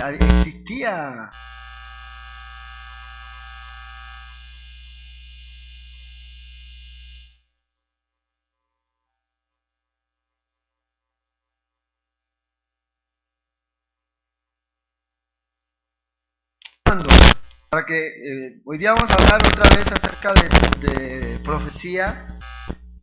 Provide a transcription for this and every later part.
existía. Para que hoy día vamos a hablar otra vez acerca de profecía,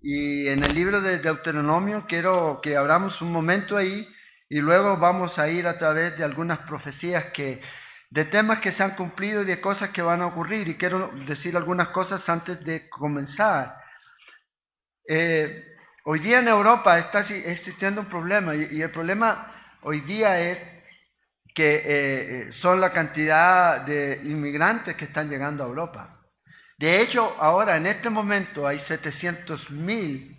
y en el libro de Deuteronomio quiero que abramos un momento ahí y luego vamos a ir a través de algunas profecías de temas que se han cumplido y de cosas que van a ocurrir, y quiero decir algunas cosas antes de comenzar. Hoy día en Europa está existiendo un problema, y el problema hoy día es que son la cantidad de inmigrantes que están llegando a Europa. De hecho, ahora en este momento hay 700,000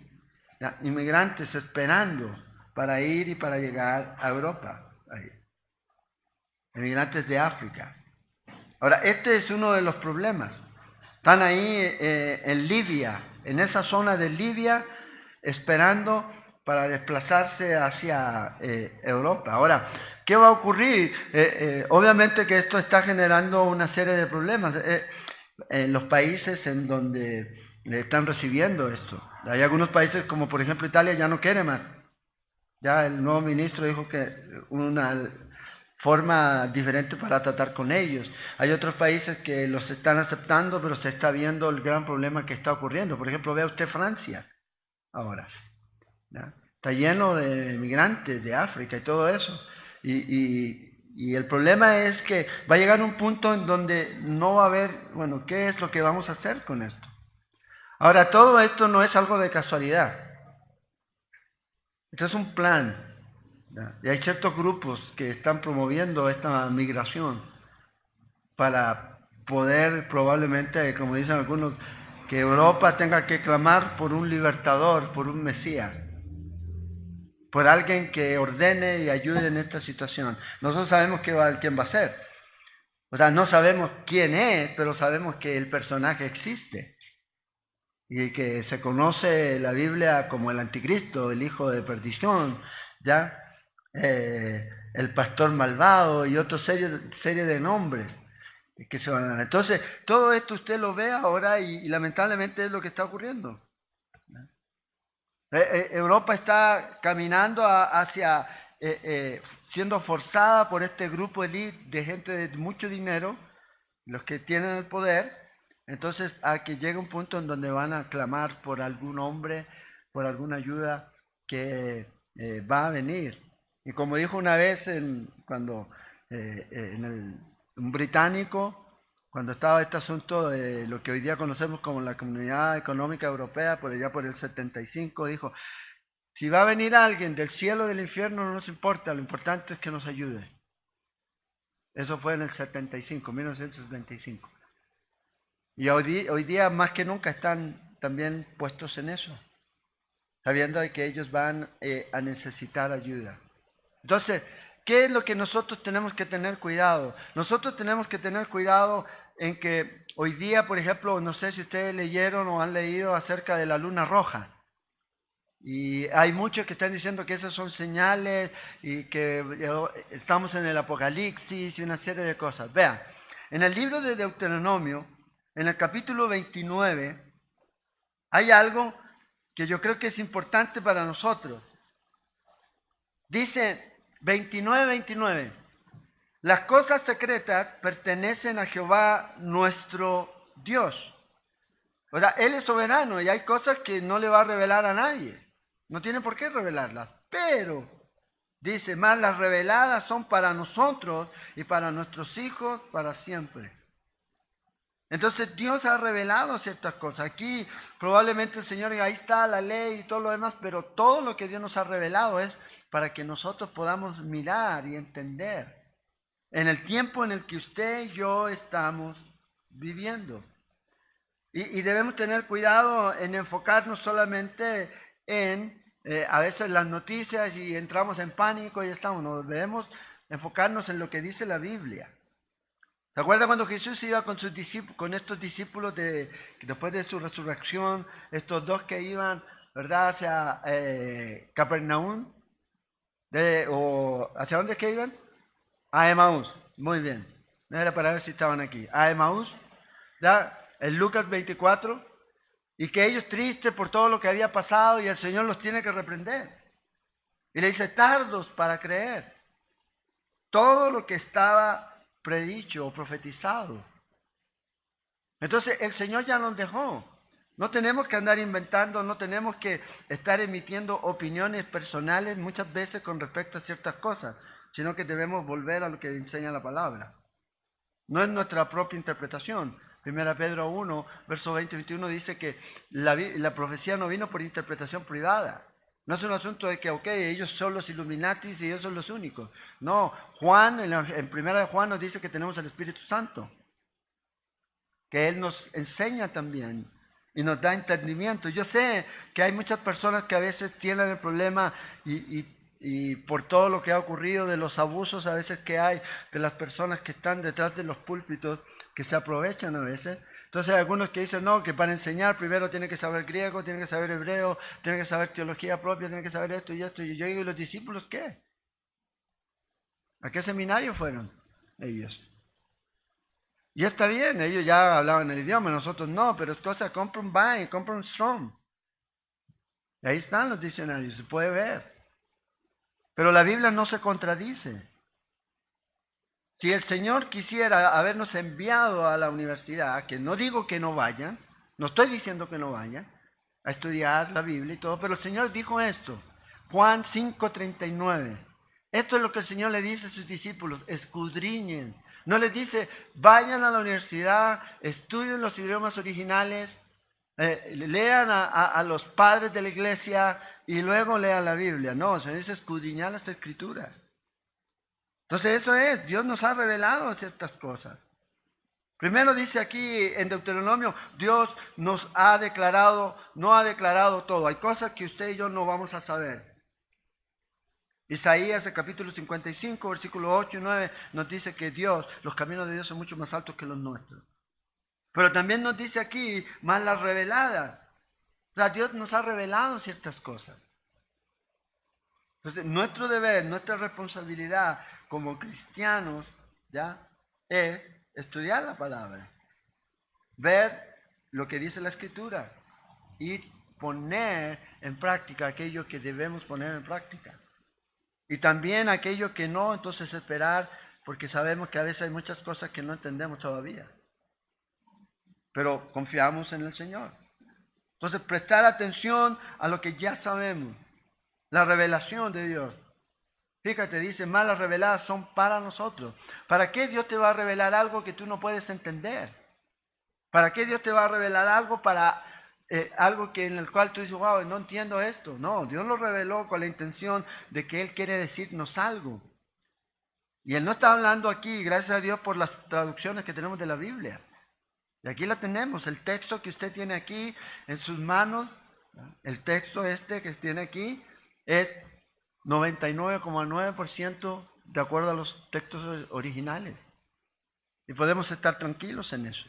inmigrantes esperando para ir y para llegar a Europa. Inmigrantes de África. Ahora, este es uno de los problemas. Están ahí en Libia, en esa zona de Libia, esperando para desplazarse hacia Europa. Ahora, ¿qué va a ocurrir? Obviamente que esto está generando una serie de problemas en los países en donde le están recibiendo esto. Hay algunos países, como por ejemplo Italia, ya no quiere más. Ya el nuevo ministro dijo que una forma diferente para tratar con ellos. Hay otros países que los están aceptando, pero se está viendo el gran problema que está ocurriendo. Por ejemplo, vea usted Francia ahora. ¿Ya? Está lleno de migrantes de África y todo eso. Y el problema es que va a llegar un punto en donde no va a haber, bueno, ¿qué es lo que vamos a hacer con esto? Ahora, todo esto no es algo de casualidad. Esto es un plan. ¿Ya? Y hay ciertos grupos que están promoviendo esta migración para poder probablemente, como dicen algunos, que Europa tenga que clamar por un libertador, por un Mesías, por alguien que ordene y ayude en esta situación. Nosotros sabemos quién va a ser. O sea, no sabemos quién es, pero sabemos que el personaje existe y que se conoce en la Biblia como el anticristo, el hijo de perdición, ¿ya? El pastor malvado y otra serie de nombres que se van a dar. Entonces, todo esto usted lo ve ahora y lamentablemente es lo que está ocurriendo. Europa está caminando hacia siendo forzada por este grupo elite de gente de mucho dinero, los que tienen el poder. Entonces, a que llegue un punto en donde van a clamar por algún hombre, por alguna ayuda que va a venir. Y como dijo una vez cuando un británico, cuando estaba este asunto de lo que hoy día conocemos como la Comunidad Económica Europea, por allá por el 75, dijo: si va a venir alguien del cielo o del infierno, no nos importa, lo importante es que nos ayude. Eso fue en el 75, 1975. Y hoy día más que nunca están también puestos en eso, sabiendo de que ellos van a necesitar ayuda. Entonces, ¿qué es lo que nosotros tenemos que tener cuidado? Nosotros tenemos que tener cuidado en que hoy día, por ejemplo, no sé si ustedes leyeron o han leído acerca de la luna roja. Y hay muchos que están diciendo que esas son señales y que estamos en el Apocalipsis y una serie de cosas. Vean, en el libro de Deuteronomio, en el capítulo 29, hay algo que yo creo que es importante para nosotros. Dice 29:29, las cosas secretas pertenecen a Jehová nuestro Dios. O sea, Él es soberano y hay cosas que no le va a revelar a nadie. No tiene por qué revelarlas. Pero, dice, más las reveladas son para nosotros y para nuestros hijos para siempre. Entonces Dios ha revelado ciertas cosas. Aquí probablemente el Señor, ahí está la ley y todo lo demás, pero todo lo que Dios nos ha revelado es para que nosotros podamos mirar y entender en el tiempo en el que usted y yo estamos viviendo. Y debemos tener cuidado en enfocarnos solamente en a veces las noticias y entramos en pánico y estamos. No, debemos enfocarnos en lo que dice la Biblia. ¿Se acuerda cuando Jesús iba con sus discípulos, con estos discípulos después de su resurrección, estos dos que iban, ¿verdad?, hacia Capernaum? ¿O hacia dónde es que iban? A Emaús. Muy bien. No era para ver si estaban aquí. A Emaús, ¿ya? En Lucas 24. Y que ellos tristes por todo lo que había pasado y el Señor los tiene que reprender. Y le dice, tardos para creer. Todo lo que estaba predicho o profetizado. Entonces el Señor ya nos dejó. No tenemos que andar inventando, no tenemos que estar emitiendo opiniones personales muchas veces con respecto a ciertas cosas, sino que debemos volver a lo que enseña la palabra. No es nuestra propia interpretación. 1 Pedro 1, verso 20 y 21 dice que la profecía no vino por interpretación privada. No es un asunto de que, ellos son los Illuminatis y ellos son los únicos. No, Juan, en 1 Juan nos dice que tenemos el Espíritu Santo, que Él nos enseña también y nos da entendimiento. Yo sé que hay muchas personas que a veces tienen el problema y por todo lo que ha ocurrido, de los abusos a veces que hay, de las personas que están detrás de los púlpitos, que se aprovechan a veces. Entonces hay algunos que dicen, no, que para enseñar primero tiene que saber griego, tiene que saber hebreo, tiene que saber teología propia, tiene que saber esto y esto. Y yo digo, ¿y los discípulos qué? ¿A qué seminario fueron ellos? Y está bien, ellos ya hablaban el idioma, nosotros no, pero es cosa, compra un Vine, compra un Strong. Y ahí están los diccionarios, se puede ver. Pero la Biblia no se contradice. Si el Señor quisiera habernos enviado a la universidad, que no digo que no vayan, no estoy diciendo que no vayan a estudiar la Biblia y todo, pero el Señor dijo esto, Juan 5:39. Esto es lo que el Señor le dice a sus discípulos, escudriñen. No les dice, vayan a la universidad, estudien los idiomas originales, lean a los padres de la iglesia y luego lean la Biblia. No, se dice escudriñar las Escrituras. Entonces eso es, Dios nos ha revelado ciertas cosas. Primero dice aquí en Deuteronomio, Dios nos ha declarado, no ha declarado todo. Hay cosas que usted y yo no vamos a saber. Isaías, el capítulo 55, versículos 8 y 9, nos dice que Dios, los caminos de Dios son mucho más altos que los nuestros. Pero también nos dice aquí, más las reveladas. O sea, Dios nos ha revelado ciertas cosas. Entonces, nuestro deber, nuestra responsabilidad como cristianos, ¿ya?, es estudiar la palabra, ver lo que dice la Escritura y poner en práctica aquello que debemos poner en práctica. Y también aquello que no, entonces esperar, porque sabemos que a veces hay muchas cosas que no entendemos todavía. Pero confiamos en el Señor. Entonces, prestar atención a lo que ya sabemos, la revelación de Dios. Fíjate, dice, más las reveladas son para nosotros. ¿Para qué Dios te va a revelar algo que tú no puedes entender? ¿Para qué Dios te va a revelar algo para algo que en el cual tú dices, wow, no entiendo esto? No, Dios lo reveló con la intención de que Él quiere decirnos algo. Y Él no está hablando aquí, gracias a Dios por las traducciones que tenemos de la Biblia. Y aquí la tenemos, el texto que usted tiene aquí en sus manos, el texto que tiene aquí, es 99,9% de acuerdo a los textos originales. Y podemos estar tranquilos en eso.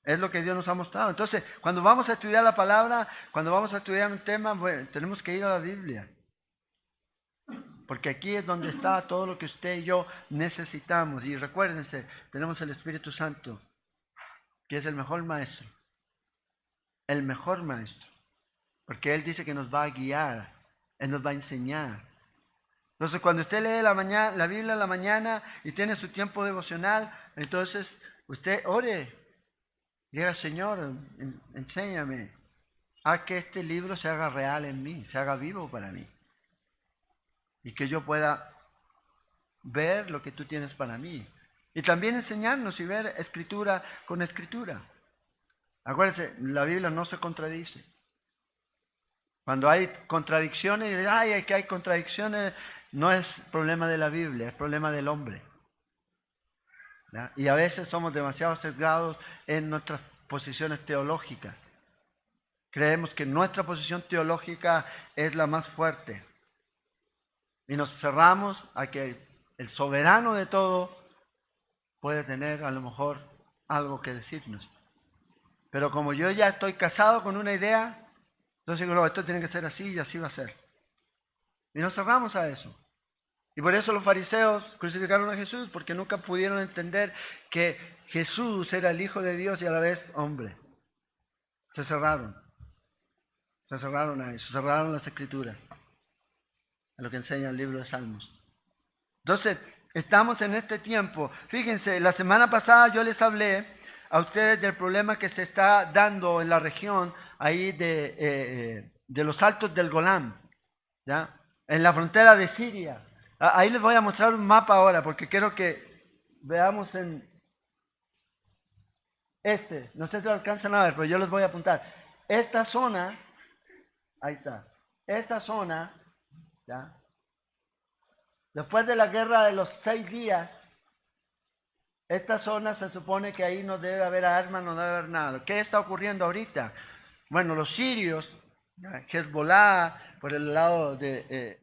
Es lo que Dios nos ha mostrado. Entonces, cuando vamos a estudiar la palabra, cuando vamos a estudiar un tema, bueno, tenemos que ir a la Biblia. Porque aquí es donde está todo lo que usted y yo necesitamos. Y recuérdense, tenemos el Espíritu Santo, que es el mejor maestro. El mejor maestro. Porque Él dice que nos va a guiar, Él nos va a enseñar. Entonces, cuando usted lee la Biblia en la mañana y tiene su tiempo devocional, entonces usted ore. Diga, Señor, enséñame. Haz que este libro se haga real en mí, se haga vivo para mí. Y que yo pueda ver lo que tú tienes para mí. Y también enseñarnos y ver escritura con escritura. Acuérdense, la Biblia no se contradice. Cuando hay contradicciones, que hay contradicciones, no es problema de la Biblia, es problema del hombre. ¿Ya? Y a veces somos demasiado sesgados en nuestras posiciones teológicas. Creemos que nuestra posición teológica es la más fuerte. Y nos cerramos a que el soberano de todo puede tener a lo mejor algo que decirnos. Pero como yo ya estoy casado con una idea, entonces digo, no, esto tiene que ser así y así va a ser. Y nos cerramos a eso. Y por eso los fariseos crucificaron a Jesús, porque nunca pudieron entender que Jesús era el Hijo de Dios y a la vez hombre. Se cerraron a eso, cerraron las Escrituras, a lo que enseña el libro de Salmos. Entonces, estamos en este tiempo. Fíjense, la semana pasada yo les hablé a ustedes del problema que se está dando en la región ahí de los altos del Golán, ¿ya? En la frontera de Siria. Ahí les voy a mostrar un mapa ahora, porque quiero que veamos en no sé si lo alcanzan a ver, pero yo les voy a apuntar. Esta zona, ahí está, esta zona, ¿ya? Después de la guerra de los 6 días, esta zona se supone que ahí no debe haber armas, no debe haber nada. ¿Qué está ocurriendo ahorita? Bueno, los sirios, Hezbollah, por el lado de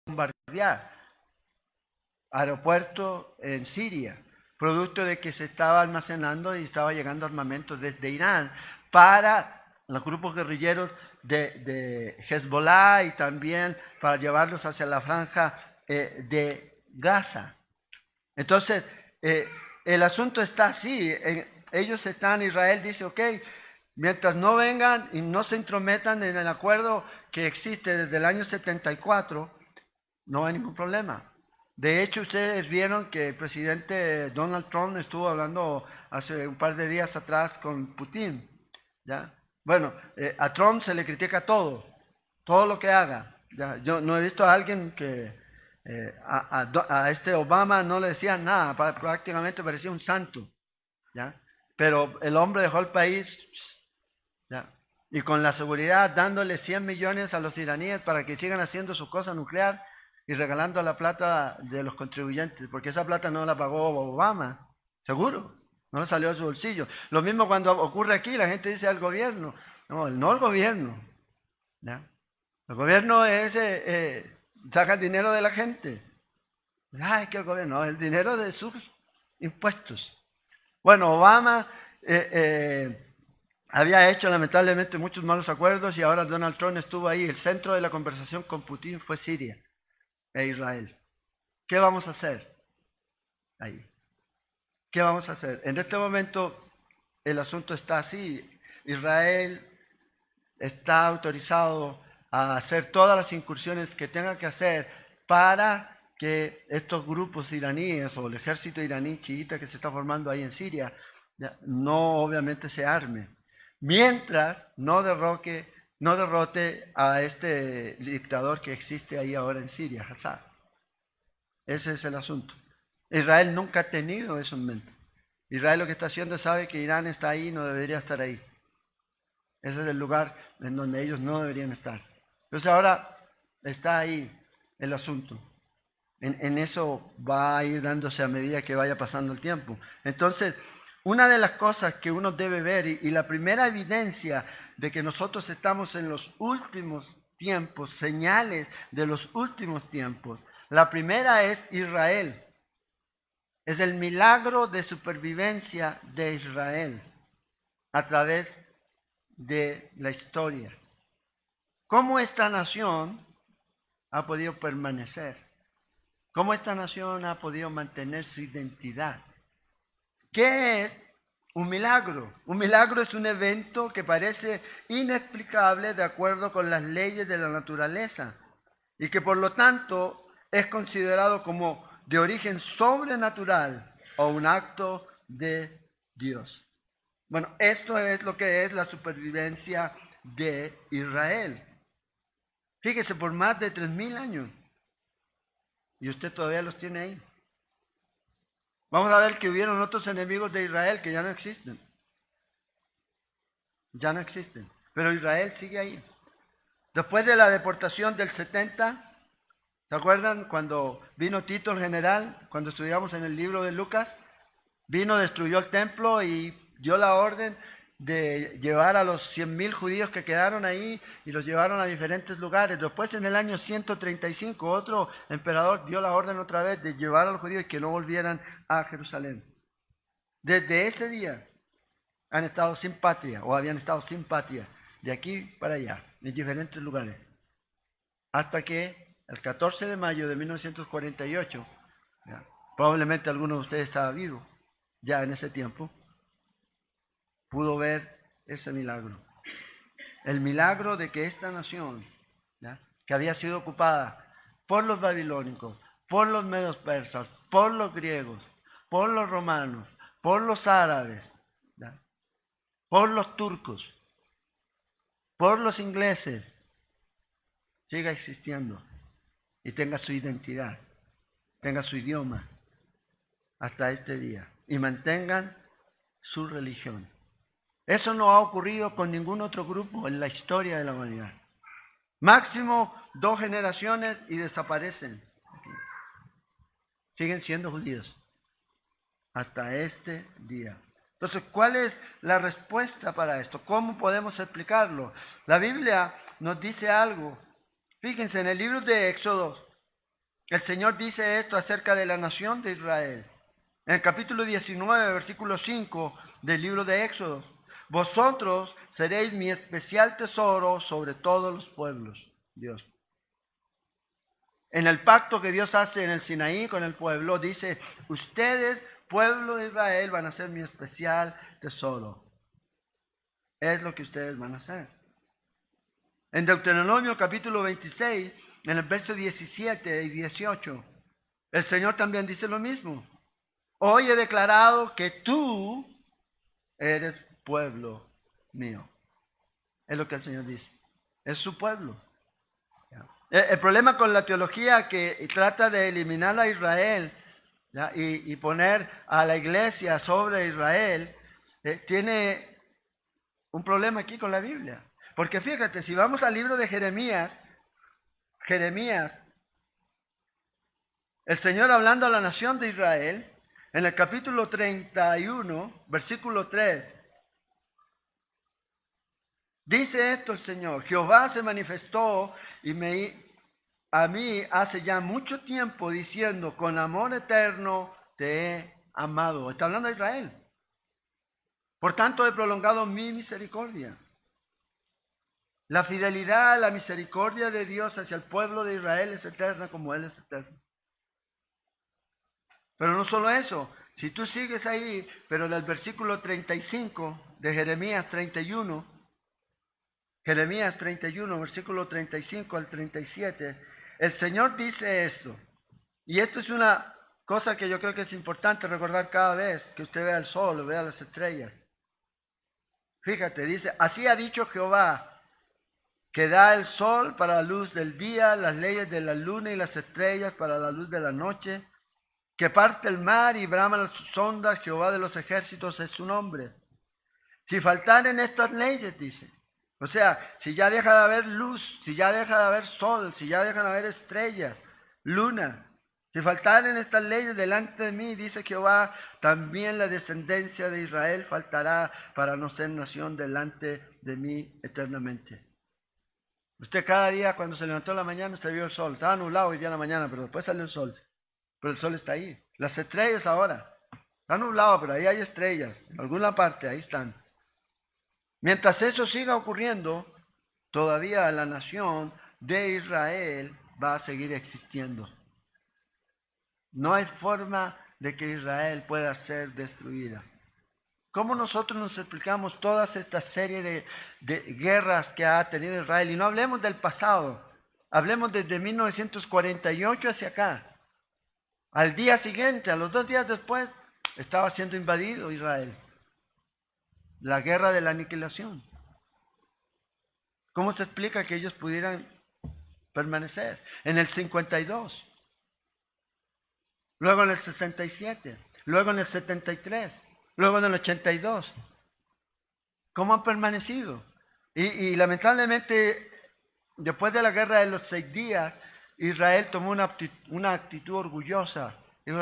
bombardear aeropuerto en Siria, producto de que se estaba almacenando y estaba llegando armamento desde Irán para los grupos guerrilleros de Hezbollah y también para llevarlos hacia la franja de Gaza. Entonces, el asunto está así. Ellos están, Israel dice, ok, mientras no vengan y no se intrometan en el acuerdo que existe desde el año 74, no hay ningún problema. De hecho, ustedes vieron que el presidente Donald Trump estuvo hablando hace un par de días atrás con Putin, ¿ya? Bueno, a Trump se le critica todo lo que haga. ¿Ya? Yo no he visto a alguien que a este Obama no le decía nada, prácticamente parecía un santo, ¿ya? Pero el hombre dejó el país, ¿ya? Y con la seguridad dándole 100 millones a los iraníes para que sigan haciendo su cosa nuclear y regalando la plata de los contribuyentes, porque esa plata no la pagó Obama, seguro, no le salió de su bolsillo. Lo mismo cuando ocurre aquí, la gente dice al gobierno, no el gobierno, ¿ya? El gobierno saca el dinero de la gente. Es que el gobierno, no, el dinero de sus impuestos. Bueno, Obama había hecho lamentablemente muchos malos acuerdos y ahora Donald Trump estuvo ahí. El centro de la conversación con Putin fue Siria e Israel. ¿Qué vamos a hacer ahí? ¿Qué vamos a hacer? En este momento el asunto está así. Israel está autorizado a hacer todas las incursiones que tenga que hacer para que estos grupos iraníes o el ejército iraní chiita que se está formando ahí en Siria no obviamente se arme, mientras no derrote a este dictador que existe ahí ahora en Siria, Assad. Ese es el asunto. Israel nunca ha tenido eso en mente. Israel lo que está haciendo sabe que Irán está ahí y no debería estar ahí. Ese es el lugar en donde ellos no deberían estar. Entonces ahora está ahí el asunto. En eso va a ir dándose a medida que vaya pasando el tiempo. Entonces, una de las cosas que uno debe ver, y la primera evidencia de que nosotros estamos en los últimos tiempos, señales de los últimos tiempos, la primera es Israel. Es el milagro de supervivencia de Israel a través de la historia. ¿Cómo esta nación ha podido permanecer? ¿Cómo esta nación ha podido mantener su identidad? ¿Qué es un milagro? Un milagro es un evento que parece inexplicable de acuerdo con las leyes de la naturaleza y que por lo tanto es considerado como de origen sobrenatural o un acto de Dios. Bueno, esto es lo que es la supervivencia de Israel. Fíjese, por más de 3.000 años. Y usted todavía los tiene ahí. Vamos a ver que hubieron otros enemigos de Israel que ya no existen. Ya no existen. Pero Israel sigue ahí. Después de la deportación del 70, ¿se acuerdan cuando vino Tito el general? Cuando estudiamos en el libro de Lucas, Vino, destruyó el templo y dio la orden de llevar a los 100,000 judíos que quedaron ahí y los llevaron a diferentes lugares. Después, en el año 135, otro emperador dio la orden otra vez de llevar a los judíos y que no volvieran a Jerusalén. Desde ese día han estado sin patria, o habían estado sin patria, de aquí para allá, en diferentes lugares. Hasta que el 14 de mayo de 1948, ya, probablemente alguno de ustedes estaba vivo ya en ese tiempo, pudo ver ese milagro. El milagro de que esta nación, ¿ya?, que había sido ocupada por los babilónicos, por los medos persas, por los griegos, por los romanos, por los árabes, ¿ya?, por los turcos, por los ingleses, siga existiendo y tenga su identidad, tenga su idioma hasta este día y mantengan su religión. Eso no ha ocurrido con ningún otro grupo en la historia de la humanidad. Máximo 2 generaciones y desaparecen. Siguen siendo judíos hasta este día. Entonces, ¿cuál es la respuesta para esto? ¿Cómo podemos explicarlo? La Biblia nos dice algo. Fíjense, en el libro de Éxodo, el Señor dice esto acerca de la nación de Israel. En el capítulo 19, versículo 5 del libro de Éxodo: vosotros seréis mi especial tesoro sobre todos los pueblos, Dios. En el pacto que Dios hace en el Sinaí con el pueblo, dice: ustedes, pueblo de Israel, van a ser mi especial tesoro. Es lo que ustedes van a hacer. En Deuteronomio capítulo 26, en el verso 17 y 18, el Señor también dice lo mismo. Hoy he declarado que tú eres pueblo mío. Es lo que el Señor dice. Es su pueblo. El problema con la teología que trata de eliminar a Israel, ¿ya?, y poner a la iglesia sobre Israel, tiene un problema aquí con la Biblia. Porque fíjate, si vamos al libro de Jeremías, el Señor hablando a la nación de Israel, en el capítulo 31, versículo 3, dice esto el Señor: Jehová se manifestó a mí hace ya mucho tiempo, diciendo: con amor eterno te he amado. Está hablando de Israel. Por tanto he prolongado mi misericordia. La fidelidad, la misericordia de Dios hacia el pueblo de Israel es eterna como Él es eterno. Pero no solo eso, si tú sigues ahí, pero en el versículo 35 de Jeremías 31, versículo 35 al 37, el Señor dice esto. Y esto es una cosa que yo creo que es importante recordar cada vez que usted vea el sol o vea las estrellas. Fíjate, dice: así ha dicho Jehová, que da el sol para la luz del día, las leyes de la luna y las estrellas para la luz de la noche, que parte el mar y braman sus ondas, Jehová de los ejércitos es su nombre. Si faltaren estas leyes, dice, o sea, si ya deja de haber luz, si ya deja de haber sol, si ya dejan de haber estrellas, luna, si faltaren estas leyes delante de mí, dice Jehová, también la descendencia de Israel faltará para no ser nación delante de mí eternamente. Usted cada día cuando se levantó en la mañana, usted vio el sol. Estaba nublado hoy día en la mañana, pero después salió el sol. Pero el sol está ahí. Las estrellas ahora. Está nublado, pero ahí hay estrellas. En alguna parte, ahí están. Mientras eso siga ocurriendo, todavía la nación de Israel va a seguir existiendo. No hay forma de que Israel pueda ser destruida. ¿Cómo nosotros nos explicamos toda esta serie de guerras que ha tenido Israel? Y no hablemos del pasado, hablemos desde 1948 hacia acá. Al día siguiente, a los 2 días después, estaba siendo invadido Israel. La guerra de la aniquilación. ¿Cómo se explica que ellos pudieran permanecer? En el 52, luego en el 67, luego en el 73. Luego en el 82. ¿Cómo han permanecido? Y lamentablemente, después de la guerra de los 6 días, Israel tomó una actitud orgullosa Dijo,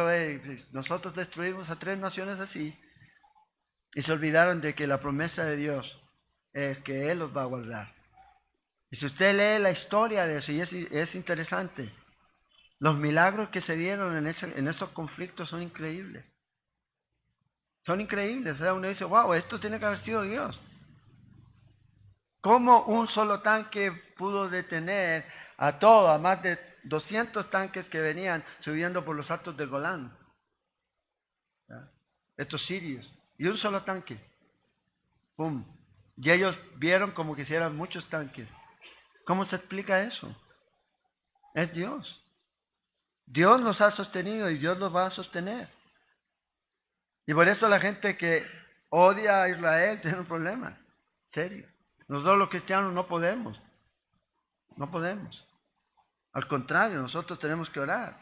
nosotros destruimos a 3 naciones así. Y se olvidaron de que la promesa de Dios es que Él los va a guardar. Y si usted lee la historia de eso, y es interesante, los milagros que se dieron en esos conflictos son increíbles. Son increíbles. O sea, uno dice, wow, esto tiene que haber sido Dios. ¿Cómo un solo tanque pudo detener a más de 200 tanques que venían subiendo por los altos del Golán? ¿Ya? Estos sirios. Y un solo tanque. ¡Pum! Y ellos vieron como que hicieran muchos tanques. ¿Cómo se explica eso? Es Dios. Dios nos ha sostenido y Dios nos va a sostener. Y por eso la gente que odia a Israel tiene un problema. Serio. Nosotros los cristianos no podemos. No podemos. Al contrario, nosotros tenemos que orar.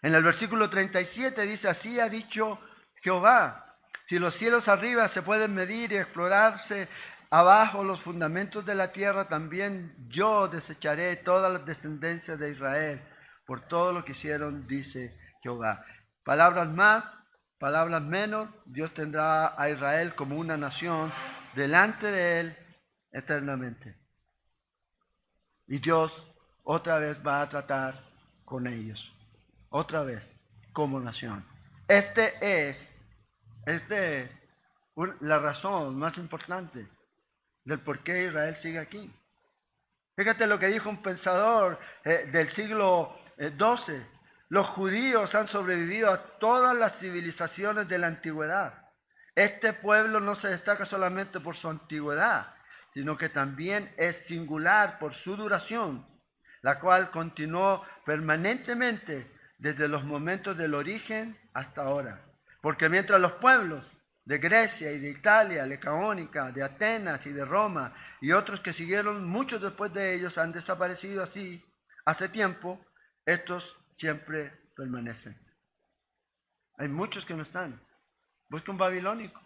En el versículo 37 dice, así ha dicho Jehová, si los cielos arriba se pueden medir y explorarse abajo los fundamentos de la tierra, también yo desecharé todas las descendencias de Israel por todo lo que hicieron, dice Jehová. Palabras más, palabras menos, Dios tendrá a Israel como una nación delante de Él eternamente. Y Dios otra vez va a tratar con ellos, otra vez, como nación. Este es la razón más importante del por qué Israel sigue aquí. Fíjate lo que dijo un pensador del siglo XII. Los judíos han sobrevivido a todas las civilizaciones de la antigüedad. Este pueblo no se destaca solamente por su antigüedad, sino que también es singular por su duración, la cual continuó permanentemente desde los momentos del origen hasta ahora. Porque mientras los pueblos de Grecia y de Italia, Licaónica, de Atenas y de Roma y otros que siguieron muchos después de ellos han desaparecido así hace tiempo, estos siempre permanecen. Hay muchos que no están. Busca un babilónico.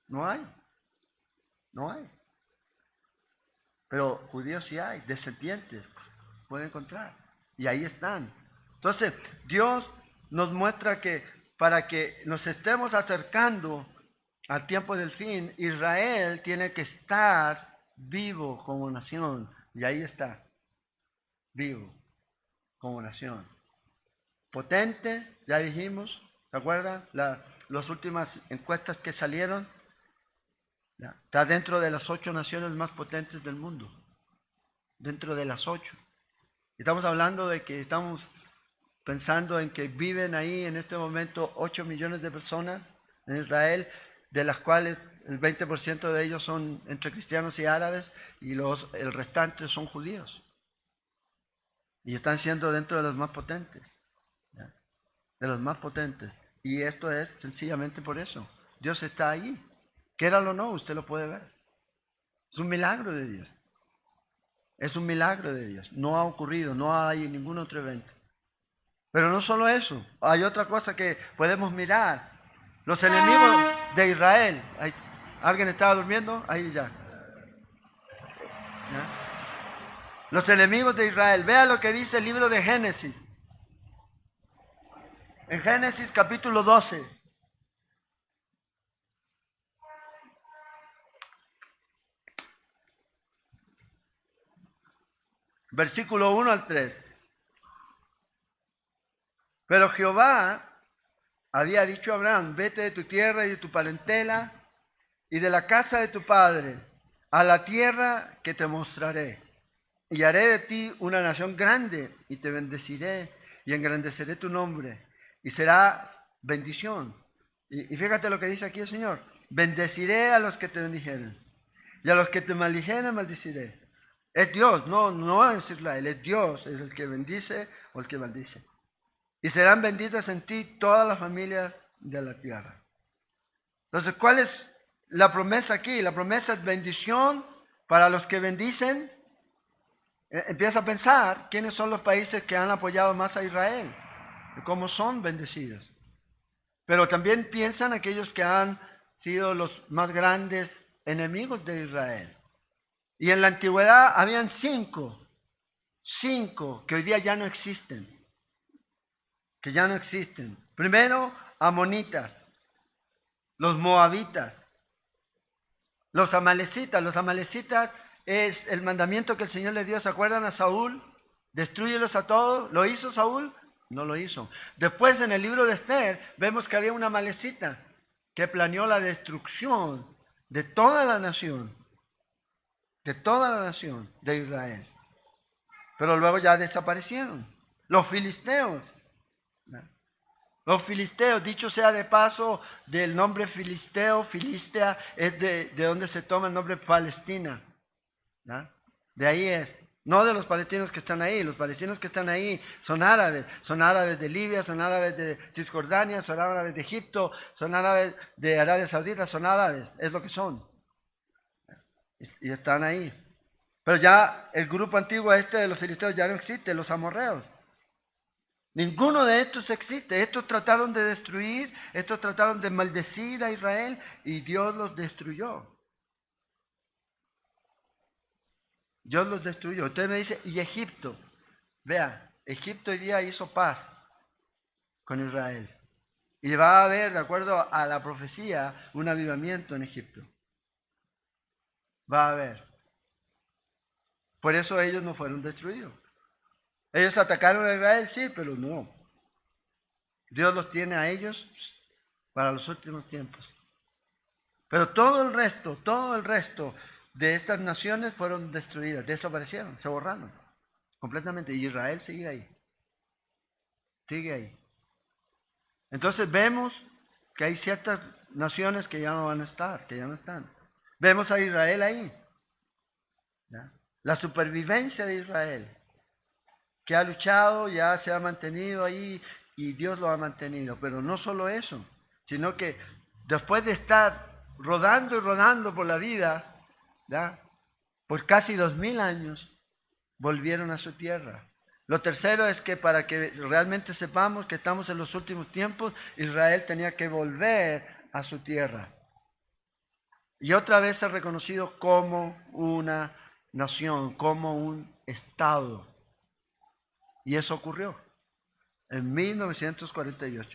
No hay. No hay. Pero judíos sí hay, descendientes, pueden encontrar. Y ahí están. Entonces, Dios nos muestra que para que nos estemos acercando al tiempo del fin, Israel tiene que estar vivo como nación. Y ahí está, vivo como nación. Potente, ya dijimos, ¿se acuerdan? Las últimas encuestas que salieron, está dentro de las 8 naciones más potentes del mundo. Dentro de las 8. Estamos hablando de que estamos pensando en que viven ahí en este momento 8 millones de personas en Israel, de las cuales el 20% de ellos son entre cristianos y árabes y el restante son judíos. Y están siendo dentro de los más potentes. ¿Ya? De los más potentes. Y esto es sencillamente por eso. Dios está ahí. Quéralo o no, usted lo puede ver. Es un milagro de Dios. Es un milagro de Dios. No ha ocurrido, no hay ningún otro evento. Pero no solo eso, hay otra cosa que podemos mirar. Los enemigos de Israel. ¿Alguien estaba durmiendo? Ahí ya. Los enemigos de Israel. Vea lo que dice el libro de Génesis. En Génesis capítulo 12. Versículo 1 al 3. Pero Jehová había dicho a Abraham, vete de tu tierra y de tu parentela y de la casa de tu padre a la tierra que te mostraré. Y haré de ti una nación grande y te bendeciré y engrandeceré tu nombre y será bendición. Y fíjate lo que dice aquí el Señor. Bendeciré a los que te bendijeren y a los que te maldijeren maldiciré. Es Dios, no es Israel, es Dios, es el que bendice o el que maldice. Y serán benditas en ti todas las familias de la tierra. Entonces, ¿cuál es la promesa aquí? La promesa es bendición para los que bendicen. Empieza a pensar quiénes son los países que han apoyado más a Israel y cómo son bendecidos. Pero también piensan aquellos que han sido los más grandes enemigos de Israel. Y en la antigüedad habían cinco que hoy día ya no existen. que ya no existen. Primero, amonitas, los moabitas, los amalecitas. Los amalecitas es el mandamiento que el Señor le dio. ¿Se acuerdan a Saúl? Destrúyelos a todos. ¿Lo hizo Saúl? No lo hizo. Después, en el libro de Esther, vemos que había una amalecita que planeó la destrucción de toda la nación de Israel. Pero luego ya desaparecieron. Los filisteos. Los filisteos, dicho sea de paso, del nombre filisteo, Filistea, es de donde se toma el nombre Palestina. ¿No? De ahí es. No de los palestinos que están ahí. Los palestinos que están ahí son árabes. Son árabes de Libia, son árabes de Cisjordania, son árabes de Egipto, son árabes de Arabia Saudita, son árabes. Es lo que son. Y están ahí. Pero ya el grupo antiguo de los filisteos ya no existe, los amorreos. Ninguno de estos existe. Estos trataron de destruir, estos trataron de maldecir a Israel y Dios los destruyó. Dios los destruyó. Usted me dice, y Egipto. Vea, Egipto hoy día hizo paz con Israel. Y va a haber, de acuerdo a la profecía, un avivamiento en Egipto. Va a haber. Por eso ellos no fueron destruidos. Ellos atacaron a Israel, sí, pero no. Dios los tiene a ellos para los últimos tiempos. Pero todo el resto de estas naciones fueron destruidas, desaparecieron, se borraron completamente. Y Israel sigue ahí. Sigue ahí. Entonces vemos que hay ciertas naciones que ya no van a estar, que ya no están. Vemos a Israel ahí. ¿Ya? La supervivencia de Israel, que ha luchado, ya se ha mantenido ahí y Dios lo ha mantenido. Pero no solo eso, sino que después de estar rodando y rodando por la vida, ¿ya? Por casi 2000 años, volvieron a su tierra. Lo tercero es que para que realmente sepamos que estamos en los últimos tiempos, Israel tenía que volver a su tierra. Y otra vez ser reconocido como una nación, como un estado. Y eso ocurrió en 1948.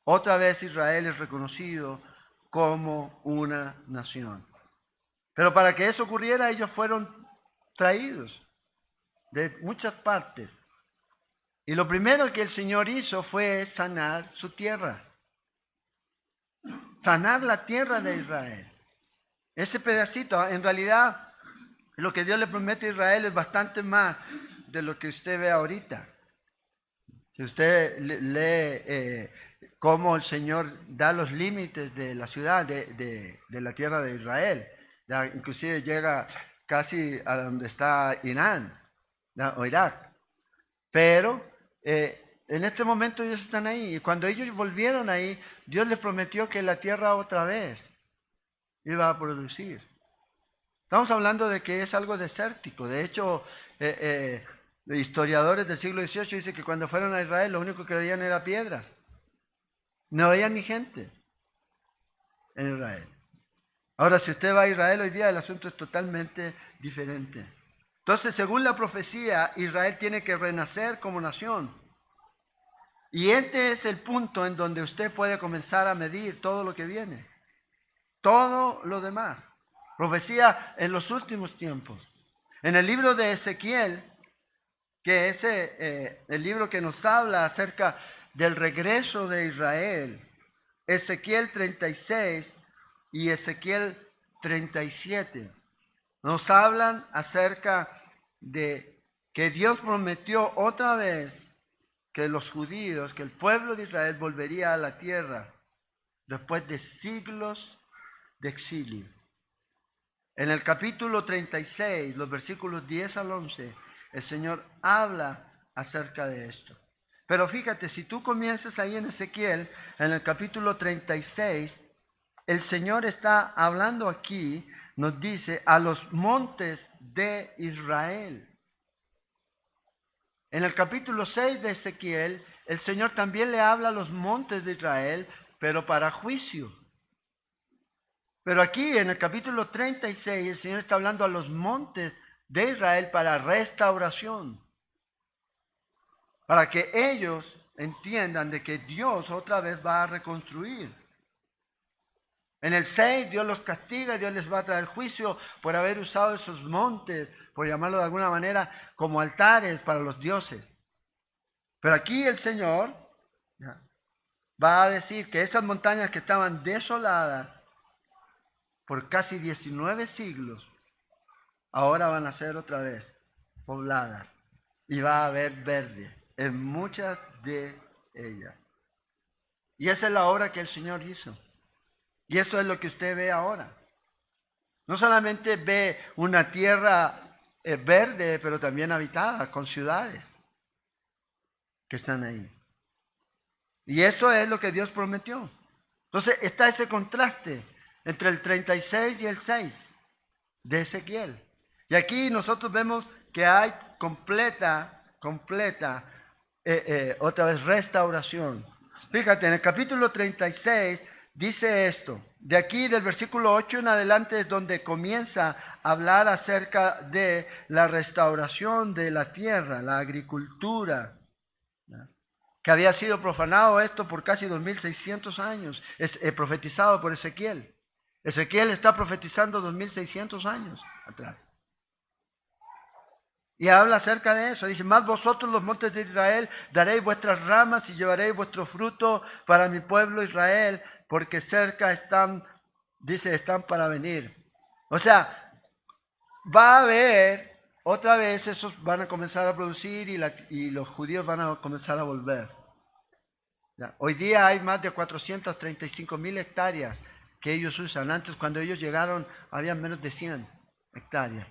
Otra vez Israel es reconocido como una nación. Pero para que eso ocurriera, ellos fueron traídos de muchas partes. Y lo primero que el Señor hizo fue sanar su tierra. Sanar la tierra de Israel. Ese pedacito, en realidad, lo que Dios le promete a Israel es bastante más de lo que usted ve ahorita. Si usted lee cómo el Señor da los límites de la ciudad, de la tierra de Israel, ya inclusive llega casi a donde está Irán, ya, o Irak. Pero en este momento ellos están ahí, y cuando ellos volvieron ahí, Dios les prometió que la tierra otra vez iba a producir. Estamos hablando de que es algo desértico. De hecho, historiadores del siglo XVIII dicen que cuando fueron a Israel lo único que veían era piedras. No veían ni gente en Israel. Ahora, si usted va a Israel hoy día, el asunto es totalmente diferente. Entonces, según la profecía, Israel tiene que renacer como nación. Y este es el punto en donde usted puede comenzar a medir todo lo que viene. Todo lo demás. Profecía en los últimos tiempos. En el libro de Ezequiel, que es el libro que nos habla acerca del regreso de Israel, Ezequiel 36 y Ezequiel 37, nos hablan acerca de que Dios prometió otra vez que los judíos, que el pueblo de Israel volvería a la tierra después de siglos de exilio. En el capítulo 36, los versículos 10 al 11, el Señor habla acerca de esto. Pero fíjate, si tú comienzas ahí en Ezequiel, en el capítulo 36, el Señor está hablando aquí, nos dice, a los montes de Israel. En el capítulo 6 de Ezequiel, el Señor también le habla a los montes de Israel, pero para juicio. Pero aquí en el capítulo 36 el Señor está hablando a los montes de Israel para restauración. Para que ellos entiendan de que Dios otra vez va a reconstruir. En el 6 Dios los castiga, Dios les va a traer juicio por haber usado esos montes, por llamarlo de alguna manera, como altares para los dioses. Pero aquí el Señor va a decir que esas montañas que estaban desoladas por casi 19 siglos, ahora van a ser otra vez pobladas y va a haber verde en muchas de ellas. Y esa es la obra que el Señor hizo. Y eso es lo que usted ve ahora. No solamente ve una tierra verde, pero también habitada con ciudades que están ahí. Y eso es lo que Dios prometió. Entonces está ese contraste entre el 36 y el 6 de Ezequiel. Y aquí nosotros vemos que hay completa, otra vez restauración. Fíjate, en el capítulo 36 dice esto. De aquí, del versículo 8 en adelante, es donde comienza a hablar acerca de la restauración de la tierra, la agricultura, ¿no? Que había sido profanado esto por casi 2600 años, profetizado por Ezequiel. Ezequiel está profetizando 2600 años atrás. Y habla acerca de eso. Dice, más vosotros los montes de Israel daréis vuestras ramas y llevaréis vuestro fruto para mi pueblo Israel, porque cerca están, dice, están para venir. O sea, va a haber, otra vez esos van a comenzar a producir y los judíos van a comenzar a volver. ¿Ya? Hoy día hay más de 435,000 hectáreas que ellos usan. Antes, cuando ellos llegaron, había menos de 100 hectáreas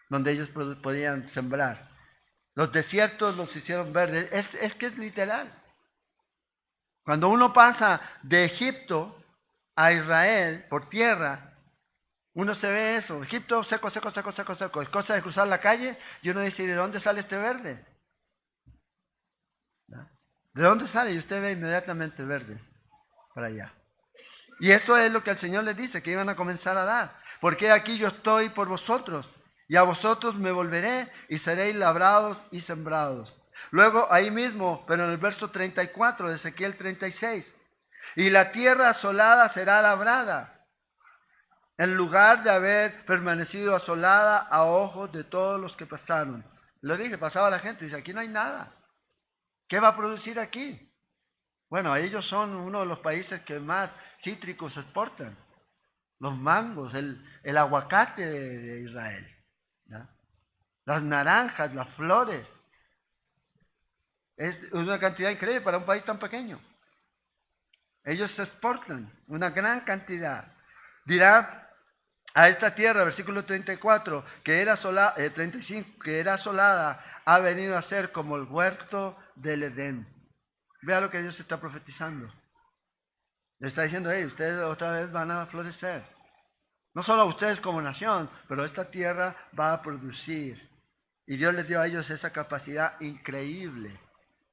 donde ellos podían sembrar. Los desiertos los hicieron verdes. Es que es literal. Cuando uno pasa de Egipto a Israel por tierra, uno se ve eso. Egipto seco, seco, seco, seco, seco. Es cosa de cruzar la calle y uno dice, ¿de dónde sale este verde? ¿No? ¿De dónde sale? Y usted ve inmediatamente verde para allá. Y eso es lo que el Señor les dice, que iban a comenzar a dar. Porque aquí yo estoy por vosotros, y a vosotros me volveré, y seréis labrados y sembrados. Luego, ahí mismo, pero en el verso 34 de Ezequiel 36, y la tierra asolada será labrada, en lugar de haber permanecido asolada a ojos de todos los que pasaron. Lo dije, pasaba la gente, dice, aquí no hay nada. ¿Qué va a producir aquí? Bueno, ellos son uno de los países que más cítricos exportan. Los mangos, el aguacate de Israel, ¿no? Las naranjas, las flores. Es una cantidad increíble para un país tan pequeño. Ellos exportan una gran cantidad. Dirá a esta tierra, versículo 34, que era 35, que era asolada, ha venido a ser como el huerto del Edén. Vea lo que Dios está profetizando. Le está diciendo, ustedes otra vez van a florecer. No solo a ustedes como nación, pero esta tierra va a producir. Y Dios les dio a ellos esa capacidad increíble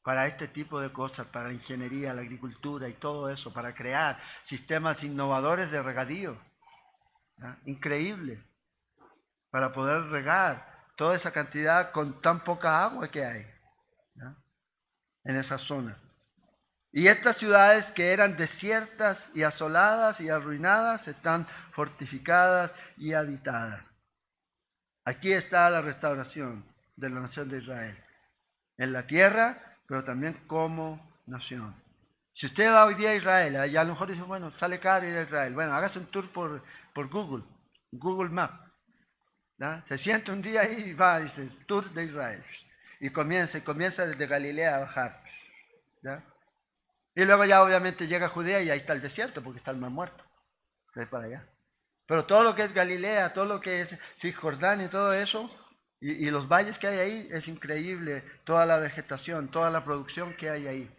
para este tipo de cosas, para la ingeniería, la agricultura y todo eso, para crear sistemas innovadores de regadío. ¿No? Increíble. Para poder regar toda esa cantidad con tan poca agua que hay, ¿no? En esa zona. Y estas ciudades que eran desiertas y asoladas y arruinadas están fortificadas y habitadas. Aquí está la restauración de la nación de Israel. En la tierra, pero también como nación. Si usted va hoy día a Israel, y a lo mejor dice, bueno, sale caro ir a Israel. Bueno, hágase un tour por Google Maps. ¿No? Se siente un día ahí y va, dice, tour de Israel. Y comienza desde Galilea a bajar. ¿No? Y luego ya obviamente llega a Judea y ahí está el desierto, porque está el Mar Muerto. Es para allá. Pero todo lo que es Galilea, todo lo que es Cisjordania y todo eso, y los valles que hay ahí, es increíble, toda la vegetación, toda la producción que hay ahí.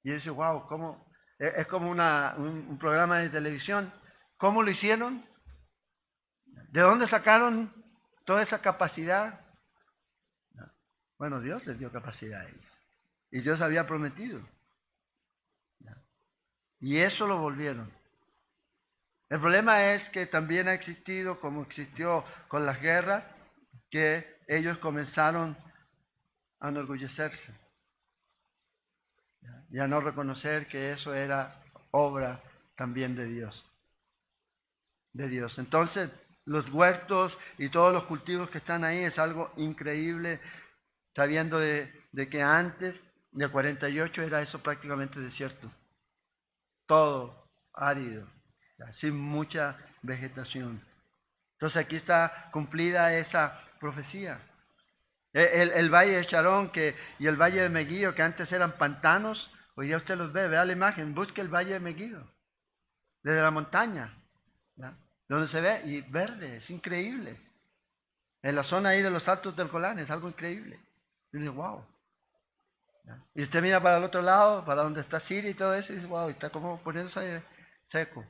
Y dice, wow, ¿cómo? Es como un programa de televisión. ¿Cómo lo hicieron? ¿De dónde sacaron toda esa capacidad? Bueno, Dios les dio capacidad a ellos. Y Dios había prometido. Y eso lo volvieron. El problema es que también ha existido, como existió con las guerras, que ellos comenzaron a enorgullecerse. y a no reconocer que eso era obra también de Dios. Entonces, los huertos y todos los cultivos que están ahí es algo increíble, sabiendo de que antes de 48 era eso prácticamente desierto. Todo árido, sin mucha vegetación. Entonces aquí está cumplida esa profecía. El valle de Charón y el valle de Megiddo, que antes eran pantanos, hoy ya usted los ve, vea la imagen, busque el valle de Megiddo, desde la montaña, ¿ya? Donde se ve, y verde, es increíble. En la zona ahí de los altos del Golán, es algo increíble. Y dice, wow. ¿Ya? Y usted mira para el otro lado, para donde está Siria y todo eso, y dice, wow, está como poniéndose seco,